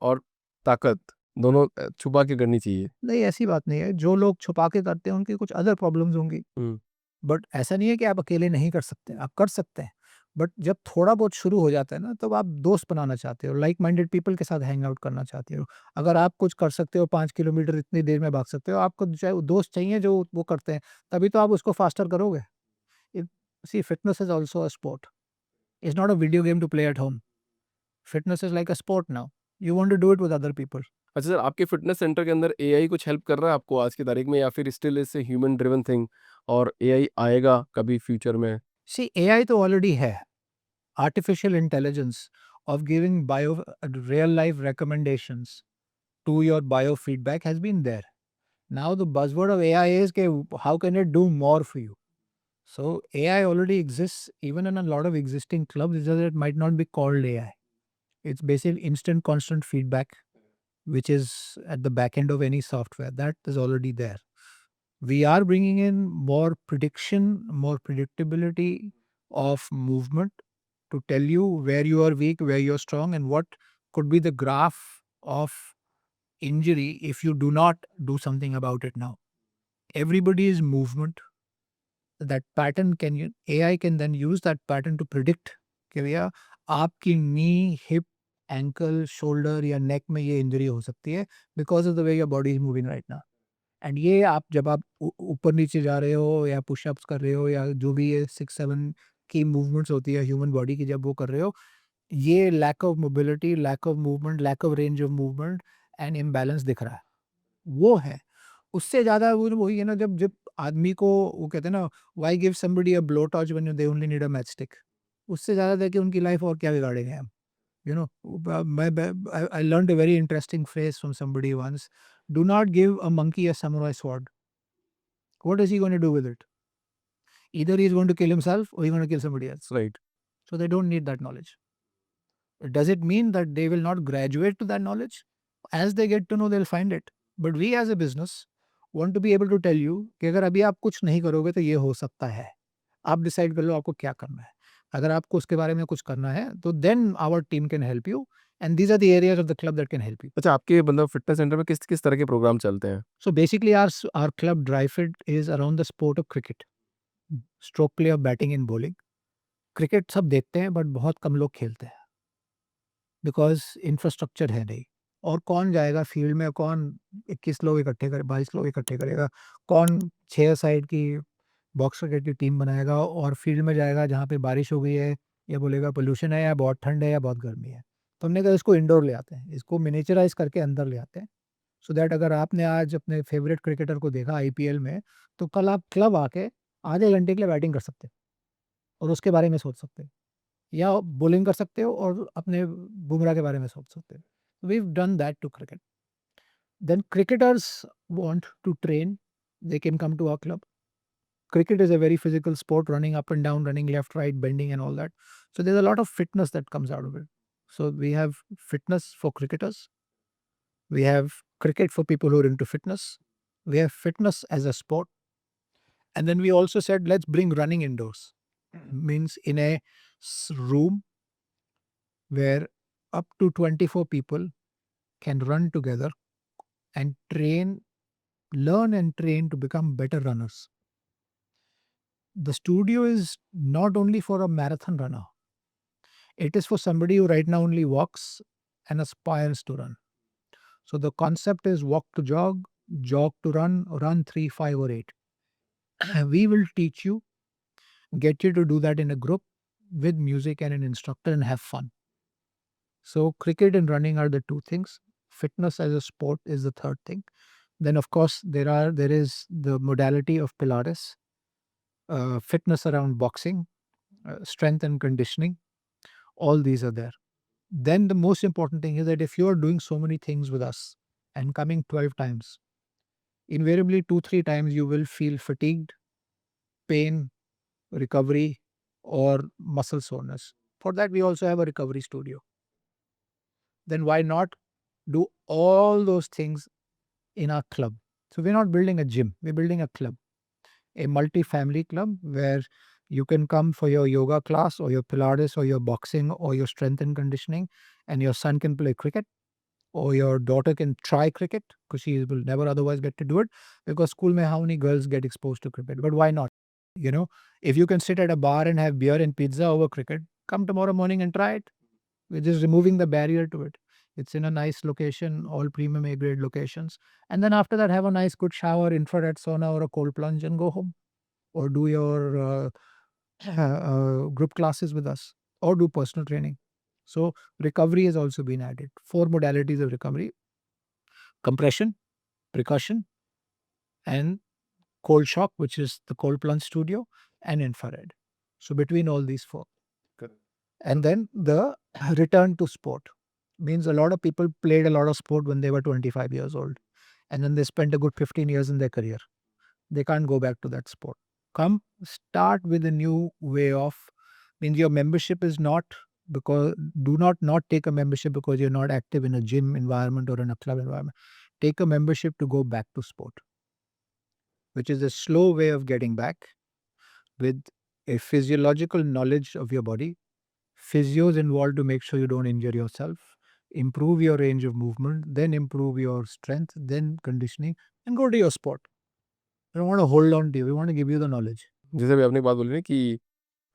और ताकत दोनों छुपा के करनी चाहिए। नहीं, ऐसी बात नहीं है। जो लोग छुपा के करते हैं उनकी कुछ अदर प्रॉब्लम्स होंगी। हुँ, बट ऐसा नहीं है कि आप अकेले नहीं कर सकते, आप कर सकते हैं। बट जब थोड़ा बहुत शुरू हो जाता है ना, तब आप दोस्त बनाना चाहते हो, लाइक माइंडेड पीपल के साथ हैंग आउट करना चाहते हो। अगर आप कुछ कर सकते हो, 5 किलोमीटर इतनी देर में भाग सकते हो, आपको चाहे दोस्त चाहिए जो वो करते हैं, तभी तो आप उसको फास्टर करोगे। It see fitness is also a sport. It's not a video game to play at home. Fitness is like a sport now. You want to do it with other people. अच्छा sir, आपके fitness centre के अंदर AI कुछ help कर रहा है आपको आज की तारीख में, या फिर still it's a human driven thing और एआई आएगा कभी फ्यूचर में? सी एआई तो ऑलरेडी है। Artificial intelligence of giving bio real life recommendations to your biofeedback has been there. Now the buzzword of AI is ke, how can it do more for you? So AI already exists even in a lot of existing clubs. It's just that it might not be called AI. It's basically instant constant feedback, which is at the back end of any software. That is already there. We are bringing in more prediction, more predictability of movement to tell you where you are weak, where you're strong, and what could be the graph of injury if you do not do something about it now. Everybody's movement, that pattern can AI can then use that pattern to predict कि भैया आपकी knee, hip ankle, shoulder या नेक में ये injury हो सकती है because of the way your body is moving right now. And ये आप जब आप ऊपर नीचे जा रहे हो या पुशअप्स कर रहे हो या जो भी ये 6-7 की मूवमेंट्स होती है ह्यूमन बॉडी की, जब वो कर रहे हो, ये lack of mobility, lack of movement, lack of range of movement and imbalance दिख रहा है, वो है। उससे ज़्यादा वो वही है ना, जब जब आदमी को वो कहते हैं ना, why give somebody a blow torch when they only need a match stick. उससे ज़्यादा देखिए उनकी लाइफ और क्या बिगाड़ेंगे हम। You know, I learned a very interesting phrase from somebody once. Do not give a monkey a samurai sword. What is he going to do with it? Either he is going to kill himself or he's going to kill somebody else. Right. So they don't need that knowledge. Does it mean that they will not graduate to that knowledge? As they get to know, they'll find it. But we as a business want to be able to tell you कि अगर अभी आप कुछ नहीं करोगे तो ये हो सकता है। आप डिसाइड कर लो आपको क्या करना है। अगर आपको उसके बारे में कुछ करना है तो then our team can help you and these are the areas of the club that can help you. अच्छा, आपके मतलब फ़िटनेस सेंटर में किस तरह के प्रोग्राम चलते हैं? So basically our club Dryfit is around the sport of cricket. Stroke play of batting and bowling. Cricket सब देखते हैं बट बहुत कम लोग खेलते हैं बिकॉज इंफ्रास्ट्रक्चर है नहीं। और कौन जाएगा फील्ड में, कौन 21 लोग इकट्ठे करे, 22 लोग इकट्ठे करेगा, कौन 6 साइड की बॉक्स क्रिकेट की टीम बनाएगा और फील्ड में जाएगा जहाँ पे बारिश हो गई है या बोलेगा पोल्यूशन है या बहुत ठंड है या बहुत गर्मी है। तो हमने कहा इसको इंडोर ले आते हैं, इसको मिनिचराइज करके अंदर ले आते हैं, सो दैट अगर आपने आज अपने फेवरेट क्रिकेटर को देखा आईपीएल में, तो कल आप क्लब आके आधे घंटे के लिए बैटिंग कर सकते हैं और उसके बारे में सोच सकते हैं, या बॉलिंग कर सकते हो और अपने बुमराह के बारे में सोच सकते हो। We done that to cricket. Then cricketers want to train, they can come to our club. Cricket is a very physical sport, running up and down, running left, right, bending, and all that. So there's a lot of fitness that comes out of it. So we have fitness for cricketers. We have cricket for people who are into fitness. We have fitness as a sport. And then we also said, let's bring running indoors. Means in a room where up to 24 people can run together and train, learn and train to become better runners. The studio is not only for a marathon runner, it is for somebody who right now only walks and aspires to run. So the concept is walk to jog to run 3, 5, or 8. We will teach you, get you to do that in a group with music and an instructor and have fun. So cricket and running are the two things. Fitness as a sport is the third thing. Then of course there is the modality of Pilates, fitness around boxing, strength and conditioning. All these are there. Then the most important thing is that if you are doing so many things with us and coming 12 times, invariably 2-3 times you will feel fatigued, pain, recovery, or muscle soreness. For that, we also have a recovery studio. Then why not do all those things in our club? So we're not building a gym, we're building a club, a multi-family club where you can come for your yoga class or your Pilates or your boxing or your strength and conditioning, and your son can play cricket or your daughter can try cricket because she will never otherwise get to do it, because school mein how many girls get exposed to cricket, but why not? You know, if you can sit at a bar and have beer and pizza over cricket, come tomorrow morning and try it. We're just removing the barrier to it. It's in a nice location, all premium A grade locations. And then after that, have a nice good shower, infrared sauna, or a cold plunge and go home. Or do your group classes with us, or do personal training. So, recovery has also been added. 4 modalities of recovery: compression, percussion, and cold shock, which is the cold plunge studio, and infrared. So, between all these 4. Correct. And then the return to sport means a lot of people played a lot of sport when they were 25 years old, and then they spent a good 15 years in their career. They can't go back to that sport. Come, start with a new way of, means your membership is not, because do not take a membership because you're not active in a gym environment or in a club environment. Take a membership to go back to sport, which is a slow way of getting back with a physiological knowledge of your body. Physios involved to make sure you don't injure yourself, improve your range of movement, then improve your strength, then conditioning, and go to your sport. We don't want to hold on to you. We want to give you the knowledge. जैसे अभी आपने एक बात बोली ना कि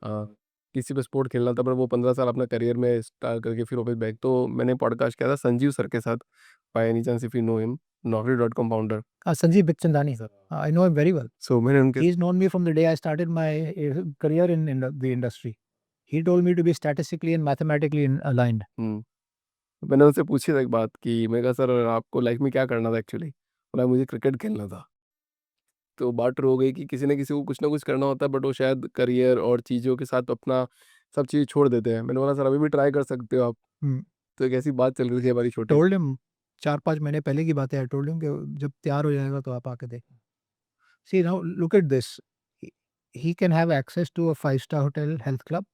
अ, किसी पे स्पोर्ट खेलना था, पर वो 15 साल अपना करियर में स्टार करके फिर वापस बैक। तो मैंने पॉडकास्ट किया था संजीव सर के साथ, by any chance if you know him, naukri.com founder. Sanjeev Bikhchandani, sir. I know him very well. सो मैंने उनके He's known me from the day I started my career in the industry. He told me to be statistically and mathematically aligned. मैंने उनसे पूछी था एक बात कि मैं कहा सर आपको लाइफ में क्या करना था एक्चुअली? बोला मुझे क्रिकेट खेलना था। तो बात हो गई कि किसी न किसी को कुछ ना कुछ करना होता है, बट वो शायद करियर और चीज़ों के साथ अपना सब चीज़ छोड़ देते हैं। मैंने बोला सर अभी भी ट्राई कर सकते हो आप। Hmm. तो एक ऐसी बात चल रही थी हमारी छोटी। Told him 4-5 महीने पहले की बात है। I told him कि जब तैयार हो जाएगा तो आप आके देखना। See now look at this. He can have access to a 5-star hotel health club.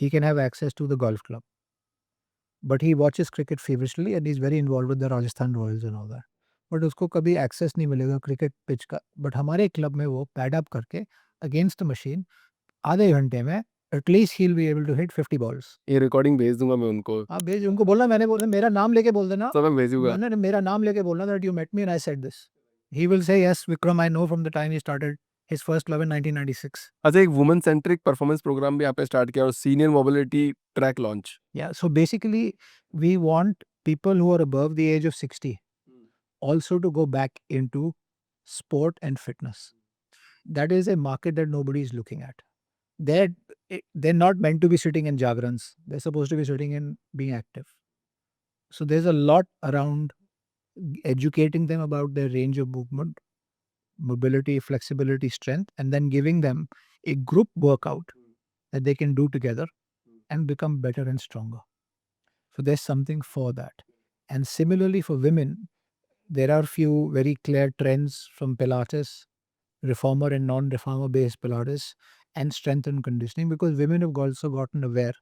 He can have access to the golf club. But he watches cricket feverishly and he's very involved with the Rajasthan Royals and all that. But उसको कभी access नहीं मिलेगा cricket pitch का। But हमारे club में वो pad up करके against the machine आधे घंटे में at least he will be able to hit 50 balls. ये रिकॉर्डिंग भेज दूँगा मैं उनको। आप भेज उनको बोलना, मैंने बोला मेरा नाम लेके बोल देना। सब मैं भेजूँगा। मैंने मेरा नाम लेके बोलना that you met me and I said this. He will say yes Vikram, I know from the time he started his first club in 1996। अच्छा, एक वुमन सेंट्रिक परफॉर्मेंस प्रोग्राम भी यहाँ पे स्टार्ट किया और senior mobility track launch. Yeah, so basically we want people who are above the age of 60 also to go back into sport and fitness. That is a market that nobody is looking at. They're not meant to be sitting in jagrans. They're supposed to be sitting in being active. So there's a lot around educating them about their range of movement, mobility, flexibility, strength, and then giving them a group workout that they can do together and become better and stronger. So there's something for that. And similarly for women, there are few very clear trends from Pilates, reformer and non-reformer based Pilates, and strength and conditioning, because women have also gotten aware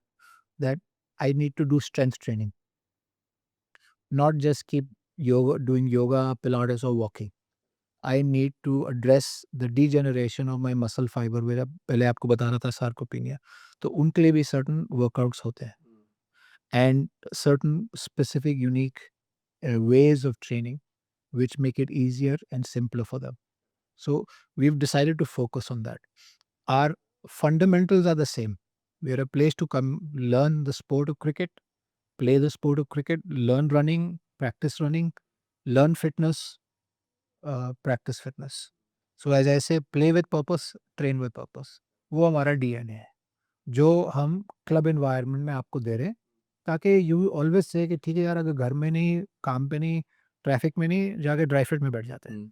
that I need to do strength training, not just keep doing yoga, Pilates, or walking. I need to address the degeneration of my muscle fiber, मेरा पहले आपको बता रहा था sarcopenia, तो उनके लिए भी certain workouts होते हैं and certain specific unique ways of training which make it easier and simpler for them. So we've decided to focus on that. Our fundamentals are the same. We are a place to come learn the sport of cricket, play the sport of cricket, learn running, learn fitness, practice fitness. So as I say, play with purpose, train with purpose. वो हमारा DNA है जो हम club environment में आपको दे रहे हैं, ताकि यू ऑलवेज से कि ठीक है यार, अगर घर में नहीं, काम पे नहीं, ट्रैफिक में नहीं, जाके ड्राई फिट में बैठ जाते हैं।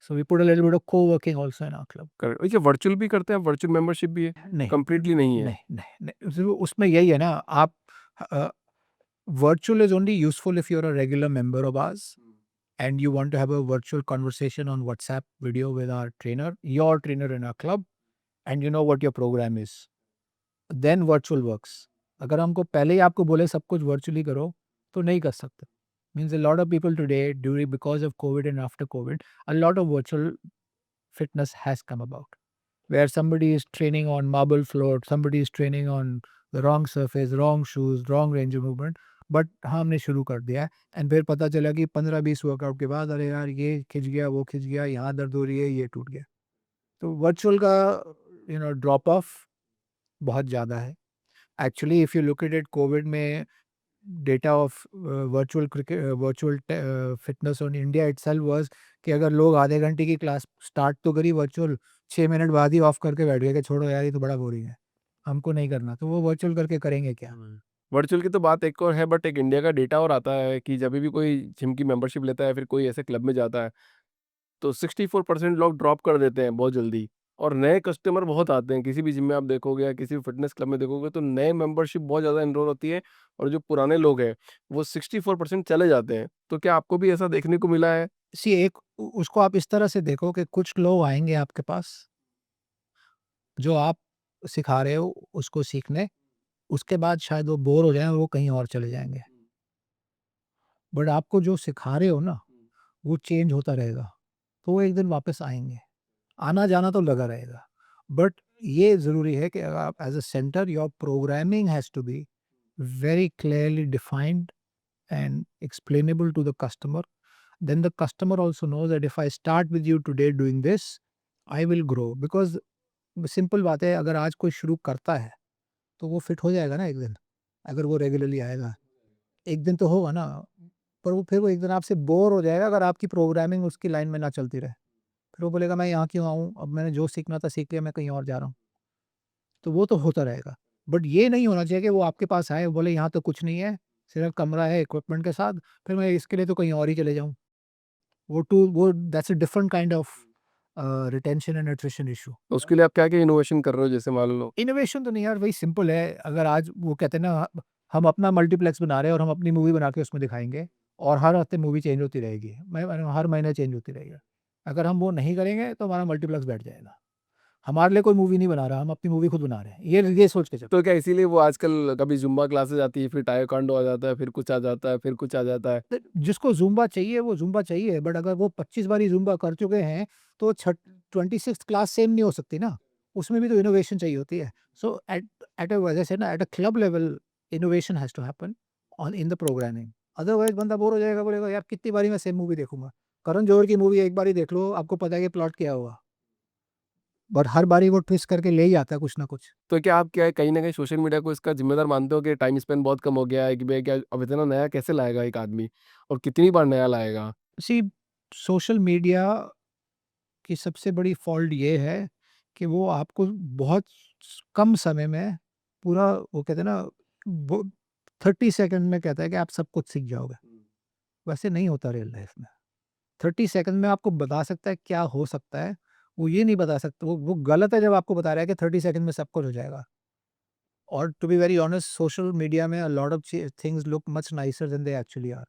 So we put a little bit of coworking also in our club. Correct. ये वर्चुअल भी करते हैं, वर्चुअल मेंबरशिप भी है? नहीं, कंप्लीटली नहीं है? नहीं, नहीं, नहीं, उसमें यही है ना, आप virtual is only useful if you're a regular member of ours and you want to have a virtual conversation on WhatsApp video with our trainer, your trainer in our club, and you know what your program is. Then virtual works. अगर हमको पहले ही आपको बोले सब कुछ virtually करो तो नहीं कर सकते. Means a lot of people today, because of COVID and after COVID, a lot of virtual fitness has come about, where somebody is training on marble floor, somebody is training on the wrong surface, wrong shoes, wrong range of movement, but हमने शुरू कर दिया है। And फिर पता चला कि 15-20 workout के बाद अरे यार ये खिंच गया, वो खिंच गया, यहाँ दर्द हो रही है, ये टूट गया। तो वर्चुअल का ड्रॉप ऑफ बहुत ज़्यादा है। Actually if you look at it, COVID में data of virtual fitness on India itself was कि अगर लोग आधे घंटे की क्लास स्टार्ट तो करी वर्चुअल, 6 मिनट बाद ही ऑफ करके बैठ गए कि छोड़ो यार ये तो बड़ा बोरिंग है, हमको नहीं करना। तो वो वर्चुअल करके करेंगे क्या? वर्चुअल की तो बात एक और है, बट एक इंडिया का डेटा और आता है कि जब भी कोई जिम की मेंबरशिप लेता है, फिर कोई ऐसे क्लब में जाता है, तो 64% लोग ड्रॉप कर देते हैं बहुत जल्दी और नए कस्टमर बहुत आते हैं। किसी भी जिम में आप देखोगे या किसी भी फिटनेस क्लब में देखोगे तो नए मेंबरशिप बहुत ज़्यादा एनरोल होती है और जो पुराने लोग हैं वो 64% चले जाते हैं। तो क्या आपको भी ऐसा देखने को मिला है? सी एक उसको आप इस तरह से देखो कि कुछ लोग आएँगे आपके पास, जो आप सिखा रहे हो उसको सीखने, उसके बाद शायद वो बोर हो जाएँ और वो कहीं और चले जाएँगे। बट आपको जो सिखा रहे हो ना, वो चेंज होता रहेगा, तो वो एक दिन वापस आएँगे। आना-जाना तो लगा रहेगा। बट ये ज़रूरी है कि अगर आप as a centre, your programming has to be very clearly defined and explainable to the customer. Then the customer also knows that if I start with you today doing this, I will grow. Because simple बात है, अगर आज कोई शुरू करता है तो वो फिट हो जाएगा ना एक दिन, अगर वो रेगुलरली आएगा। एक दिन तो होगा ना, पर वो फिर वो एक दिन आपसे बोर हो जाएगा अगर आपकी प्रोग्रामिंग उसकी लाइन में ना चलती रहे। फिर वो बोलेगा मैं यहाँ क्यों आऊँ? अब मैंने जो सीखना था सीख लिया, मैं कहीं और जा रहा हूँ। तो वो तो होता रहेगा। बट ये नहीं होना चाहिए कि वो आपके पास आए, बोले यहाँ तो कुछ नहीं है, सिर्फ़ कमरा है इक्विपमेंट के साथ, फिर मैं इसके लिए तो कहीं और ही चले जाऊँ। वो that's a different kind of retention and attrition issue. तो उसके लिए आप क्या-क्या इनोवेशन कर रहे हो जैसे मान लो? इनोवेशन तो नहीं यार, वही सिंपल है। अगर आज वो कहते हैं ना, हम अपना मल्टीप्लेक्स बना रहे हैं और हम अपनी मूवी बना के उसमें दिखाएँगे और हर हफ्ते मूवी चेंज होती रहेगी। हर महीने चेंज होती रहेगी। अगर हम वो नहीं करेंगे तो हमारा मल्टीप्लेक्स बैठ जाएगा। हमारे लिए कोई मूवी नहीं बना रहा, हम अपनी मूवी खुद बना रहे हैं। ये सोच के चलो। तो क्या इसीलिए वो आजकल कभी ज़ुम्बा क्लासेस आती है, फिर ताइक्वांडो आ जाता है, फिर कुछ आ जाता है, फिर कुछ आ जाता है। तो जिसको ज़ुम्बा चाहिए वो ज़ुम्बा चाहिए, बट अगर वो 25 बारी ज़ुम्बा कर चुके हैं तो 26th क्लास सेम नहीं हो सकती ना, उसमें भी तो इनोवेशन चाहिए होती है। सो एट एट अ वजह से ना, at a club level innovation has to happen on in the programming. Otherwise बंदा बोर हो जाएगा, बोलेगा यार कितनी बारी मैं सेम मूवी देखूँगा। करण जौहर की मूवी एक बारी देख लो, आपको पता है कि प्लॉट क्या होगा, बट हर बारी वो ट्विस्ट करके ले ही आता है कुछ ना कुछ। तो क्या आप क्या है कहीं न कहीं सोशल मीडिया को इसका ज़िम्मेदार मानते हो कि टाइम स्पेंड बहुत कम हो गया है कि भई क्या अब इतना नया कैसे लाएगा एक आदमी और कितनी बार नया लाएगा? सी सोशल मीडिया की सबसे बड़ी फ़ॉल्ट ये है कि वो आपको बहुत कम समय में पूरा, वो कहते हैं ना, वो 30 सेकंड में कहता है कि आप सब कुछ सीख जाओगे। वैसे नहीं होता रियल लाइफ में। 30 सेकंड में आपको बता सकता है क्या हो सकता है, वो ये नहीं बता सकता। वो गलत है जब आपको बता रहा है कि 30 सेकंड में सब कुछ हो जाएगा। और to be very honest, social media में a lot of things look much nicer than they actually are.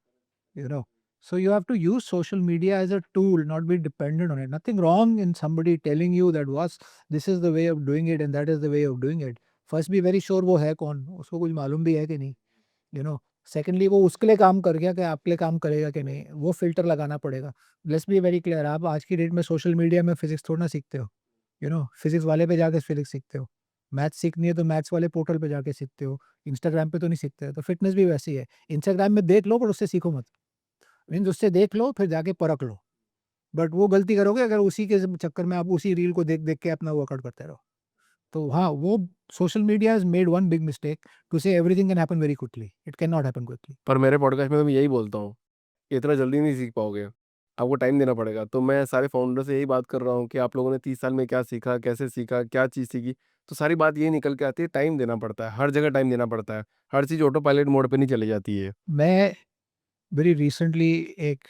You know, so you have to use social media as a tool, not be dependent on it. Nothing wrong in somebody telling you that was this is the way of doing it and that is the way of doing it. First, be very sure वो है कौन, उसको कुछ मालूम भी है कि नहीं, you know. Secondly, वो उसके लिए काम कर गया कि आपके लिए काम करेगा कि नहीं, वो फिल्टर लगाना पड़ेगा। Let's be very clear, आप आज की डेट में सोशल मीडिया में फिजिक्स थोड़ा ना सीखते हो, फिजिक्स वाले पे जाके फिजिक्स सीखते हो। मैथ्स सीखनी है तो मैथ्स वाले पोर्टल पे जाके सीखते हो, इंस्टाग्राम पे तो नहीं सीखते हो। तो फिटनेस भी वैसी है, इंस्टाग्राम में देख लो पर उससे सीखो मत। मीन्स उससे देख लो फिर जाके परख लो। बट वो गलती करोगे अगर उसी के चक्कर में आप उसी रील को देख-देख के अपना वर्कआउट करते रहो। तो हाँ, वो social media has made one big mistake to say everything can happen very quickly. It can not happen quickly. पर मेरे पॉडकास्ट में तो मैं यही बोलता हूँ कि इतना जल्दी नहीं सीख पाओगे, आपको टाइम देना पड़ेगा। तो मैं सारे फाउंडर से यही बात कर रहा हूँ कि आप लोगों ने 30 साल में क्या सीखा, कैसे सीखा, क्या चीज़ सीखी? तो सारी बात यही निकल के आती है टाइम देना पड़ता है, हर जगह टाइम देना पड़ता है। हर चीज़ ऑटो पायलट मोड पे नहीं चली जाती है। मैं वेरी रिसेंटली एक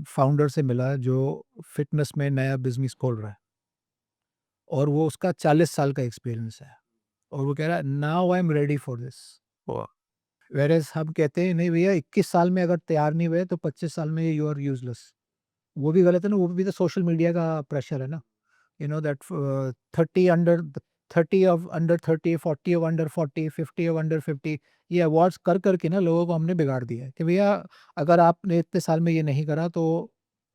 फाउंडर से मिला जो फ़िटनेस में नया बिज़नेस खोल रहा है और वो उसका 40 साल का एक्सपीरियंस है और वो कह रहा है now I am ready for this. वाह! व्हेरेas हम कहते हैं नहीं भैया, 21 साल में अगर तैयार नहीं हुए तो 25 साल में यू आर यूज़लेस। वो भी गलत है ना, वो भी तो सोशल मीडिया का प्रेशर है ना। You know that 30 under 30 of under 30, 40 of under 40, 50 of under 50, ये अवार्ड्स कर करके ना लोगों को हमने बिगाड़ दिया है कि भैया अगर आपने इतने साल में ये नहीं करा तो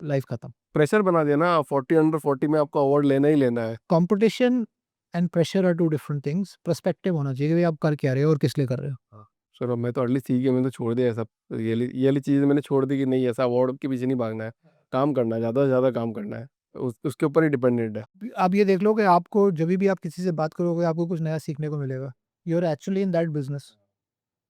लाइफ खत्म। प्रेशर बना दिया ना 40 अंडर 40 में आपको अवार्ड लेना ही लेना है। Competition and pressure are two different things. Perspective होना चाहिए कि भैया आप कर क्या रहे हो और किस लिए कर रहे हो। हाँ। चलो मैं तो एटलीस्ट सीख गया, मैंने तो छोड़ दिया है सब। ये वाली चीज़ मैंने छोड़ दी कि नहीं ऐसा अवार्ड के पीछे नहीं भागना है, काम करना है, ज़्यादा से ज़्यादा काम करना है। उसके ऊपर ही डिपेंडेंट है। आप ये देख लो कि आपको जब भी आप किसी से बात करोगे आपको कुछ नया सीखने को मिलेगा। You are actually in that business,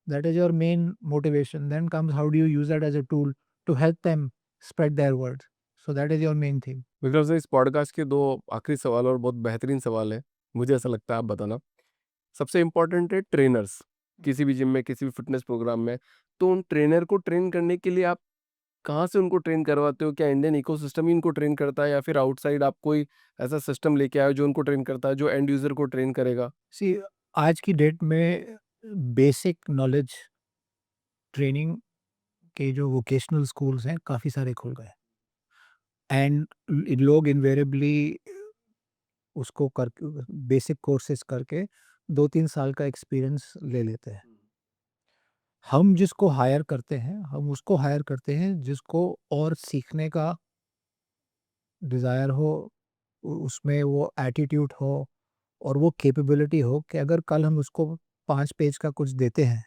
that is your main motivation. Then comes how do you use that as a tool to help them spread their words. So that is your main thing. मेरे ख्याल से इस podcast के 2 आखिरी सवाल और बहुत बेहतरीन सवाल है, मुझे ऐसा लगता है आप बताना। सबसे इम्पोर्टेंट है ट्रेनर्स, किसी भी जिम में, किसी भी फ़िटनेस प्रोग्राम में, तो उन ट्रेनर को ट्रेन करने के लिए आप कहाँ से उनको ट्रेन करवाते हो? क्या इंडियन इकोसिस्टम ही उनको ट्रेन करता है या फिर आउटसाइड आप कोई ऐसा सिस्टम लेके आए हो जो उनको ट्रेन करता है, जो एंड यूज़र को ट्रेन करेगा? सी आज की डेट में बेसिक नॉलेज ट्रेनिंग के जो वोकेशनल स्कूल्स हैं काफ़ी सारे खुल गए एंड लोग इन्वेरिएबली उसको कर बेसिक कोर्सेज करके 2-3 साल का एक्सपीरियंस ले लेते हैं। हम जिसको हायर करते हैं, हम उसको हायर करते हैं जिसको और सीखने का डिज़ायर हो, उसमें वो एटीट्यूड हो और वो कैपेबिलिटी हो कि अगर कल हम उसको 5 पेज का कुछ देते हैं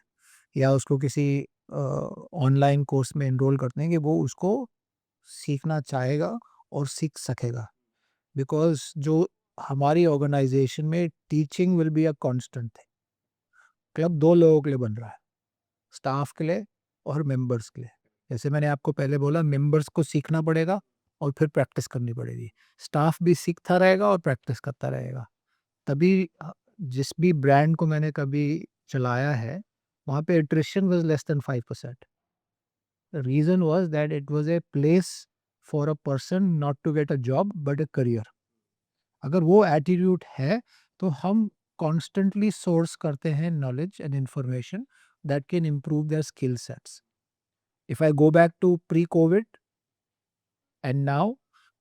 या उसको किसी ऑनलाइन कोर्स में एनरोल करते हैं कि वो उसको सीखना चाहेगा और सीख सकेगा। बिकॉज़ जो हमारी ऑर्गेनाइज़ेशन में teaching will be a constant thing. Club 2 लोगों के लिए बन रहा है, स्टाफ के लिए और मेंबर्स के लिए। जैसे मैंने आपको पहले बोला, मेंबर्स को सीखना पड़ेगा और फिर प्रैक्टिस करनी पड़ेगी। स्टाफ भी सीखता रहेगा और प्रैक्टिस करता रहेगा। तभी जिस भी ब्रांड को मैंने कभी चलाया है, वहाँ पे attrition was less than 5%. The reason was that it was a place for a person not to get a job but a career. अगर वो एटीट्यूड है तो हम कॉन्स्टेंटली सोर्स करते हैं knowledge and information that can improve their skill sets. If I go back to pre-COVID and now,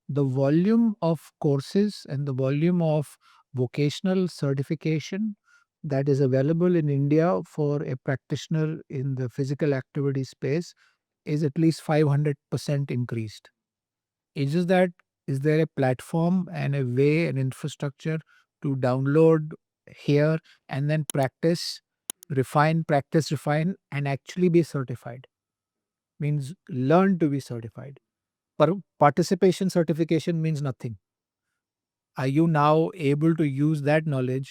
the volume of courses and the volume of vocational certification that is available in India for a practitioner in the physical activity space is at least 500% increased. It's just that, is there a platform and a way and infrastructure to download here and then practice, refine, and actually be certified? Means learn to be certified. Participation certification means nothing. Are you now able to use that knowledge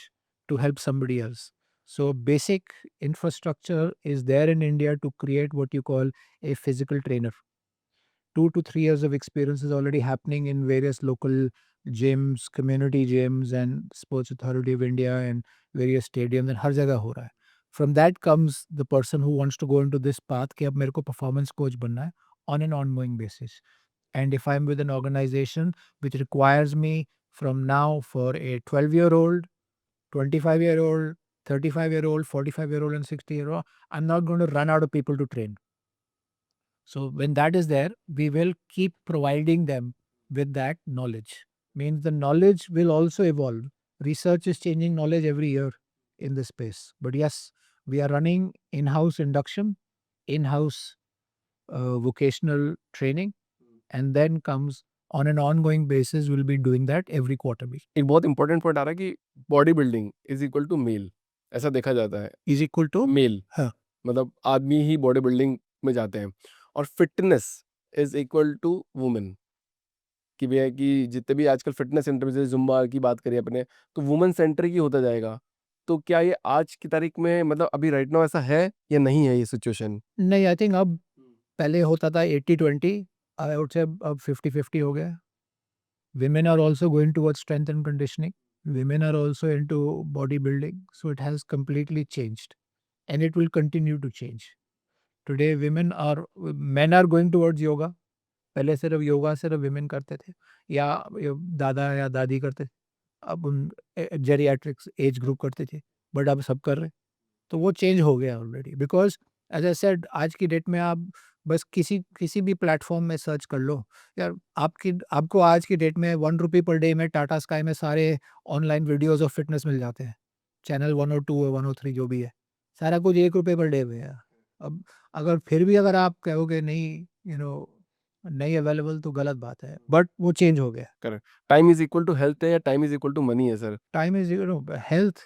to help somebody else? So basic infrastructure is there in India to create what you call a physical trainer. 2 to 3 years of experience is already happening in various local gyms, community gyms, and Sports Authority of India and various stadiums, and हर जगह हो रहा है. From that comes the person who wants to go into this path कि अब मेरे को performance coach बनना है on an ongoing basis. And if I'm with an organization which requires me from now for a 12-year-old, 25-year-old, 35-year-old, 45-year-old, and 60-year-old, I'm not going to run out of people to train. So when that is there, we will keep providing them with that knowledge. Means the knowledge will also evolve. Research is changing knowledge every year in this space. But yes, we are running in-house induction, in-house vocational training, and then comes on an ongoing basis, we'll be doing that every quarter. एक बहुत important point आ रहा है कि body building is equal to male, ऐसा देखा जाता है. Is equal to mail हाँ. मतलब आदमी ही बॉडी बिल्डिंग में जाते हैं, और fitness is equal to women. कि भैया कि जितने भी आजकल फिटनेस सेंटर, जैसे जुम्बा की बात करें अपने, तो वुमेन सेंटर ही होता जाएगा. तो क्या ये आज की तारीख में मतलब अभी राइट नाउ ऐसा है या नहीं है ये सिचुएशन? नहीं, आई थिंक अब पहले होता था 80-20, आई वुड से अब 50-50 हो गया. Women are also going towards strength and conditioning. Women are also into bodybuilding. So it has completely changed. And it will continue to change. Today, men are going towards yoga. पहले सिर्फ योगा सिर्फ women करते थे या दादा या दादी करते थे. अब उन जेरियाट्रिक्स एज ग्रुप करते थे, बट अब सब कर रहे. तो वो चेंज हो गया already, because as I said, आज की डेट में आप बस किसी किसी भी प्लेटफॉर्म में सर्च कर लो यार, आपको आज की डेट में 1 रुपये पर डे में टाटा स्काई में सारे ऑनलाइन वीडियोस ऑफ फिटनेस मिल जाते हैं. चैनल 102 है, 103 जो भी है, सारा कुछ 1 रुपये पर डे में है. अब अगर फिर भी अगर आप कहोगे नहीं, नहीं अवेलेबल, तो गलत बात है. बट वो चेंज हो गया. Correct. Time is equal to health है या time is equal to money है sir? Time is, health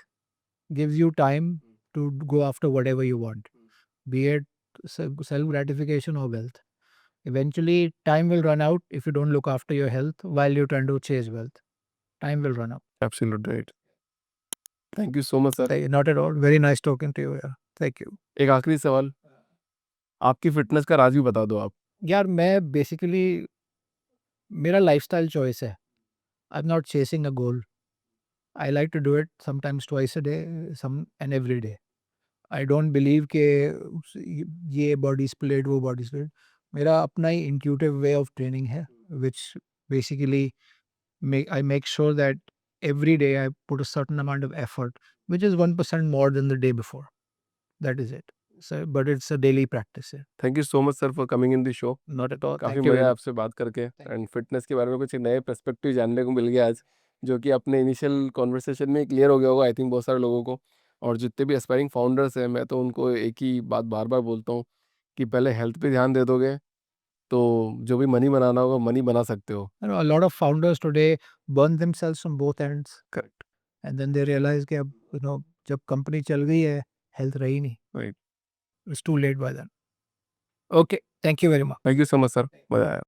gives you time to go after whatever you want, be it self gratification or wealth. Eventually, time will run out if you don't look after your health while you're trying to chase wealth. Time will run out. Absolutely right. Thank you so much sir. Not at all. Very nice talking to you. Yeah. Thank you. एक आखिरी सवाल, आपकी fitness का राज भी बता दो आप. यार मैं बेसिकली, मेरा लाइफस्टाइल चॉइस है. I am not chasing a goal. I like to do it sometimes twice a day, some and every day. I don't believe कि ये बॉडी स्प्लिट वो बॉडी स्प्लिट. मेरा अपना ही इंट्यूटिव वे ऑफ ट्रेनिंग है, which basically I make sure that every day I put a certain amount of effort, which is 1% more than the day before. That is it. So, but it's a daily practice. Thank you so much sir for coming in the show. Not at all. काफ़ी Thank you मज़ा very आया much. आपसे बात करके, Thank and fitness के बारे में कुछ नए पर्सपेक्टिव जानने को मिल गया आज, जो कि अपने इनिशियल कॉन्वर्सेशन में क्लियर हो गया होगा आई थिंक बहुत सारे लोगों को. और जितने भी एस्पायरिंग फाउंडर्स हैं, मैं तो उनको एक ही बात बार बार बोलता हूँ कि पहले हेल्थ पे ध्यान दे दोगे तो जो भी मनी बनाना होगा मनी बना सकते हो. A lot of founders today burn themselves from both ends. Correct. And then they realize कि अब जब कंपनी चल गई है, हेल्थ रही नहीं. Right. It's too late by then. Okay. Thank you very much. Thank you so much sir, मज़ा आया.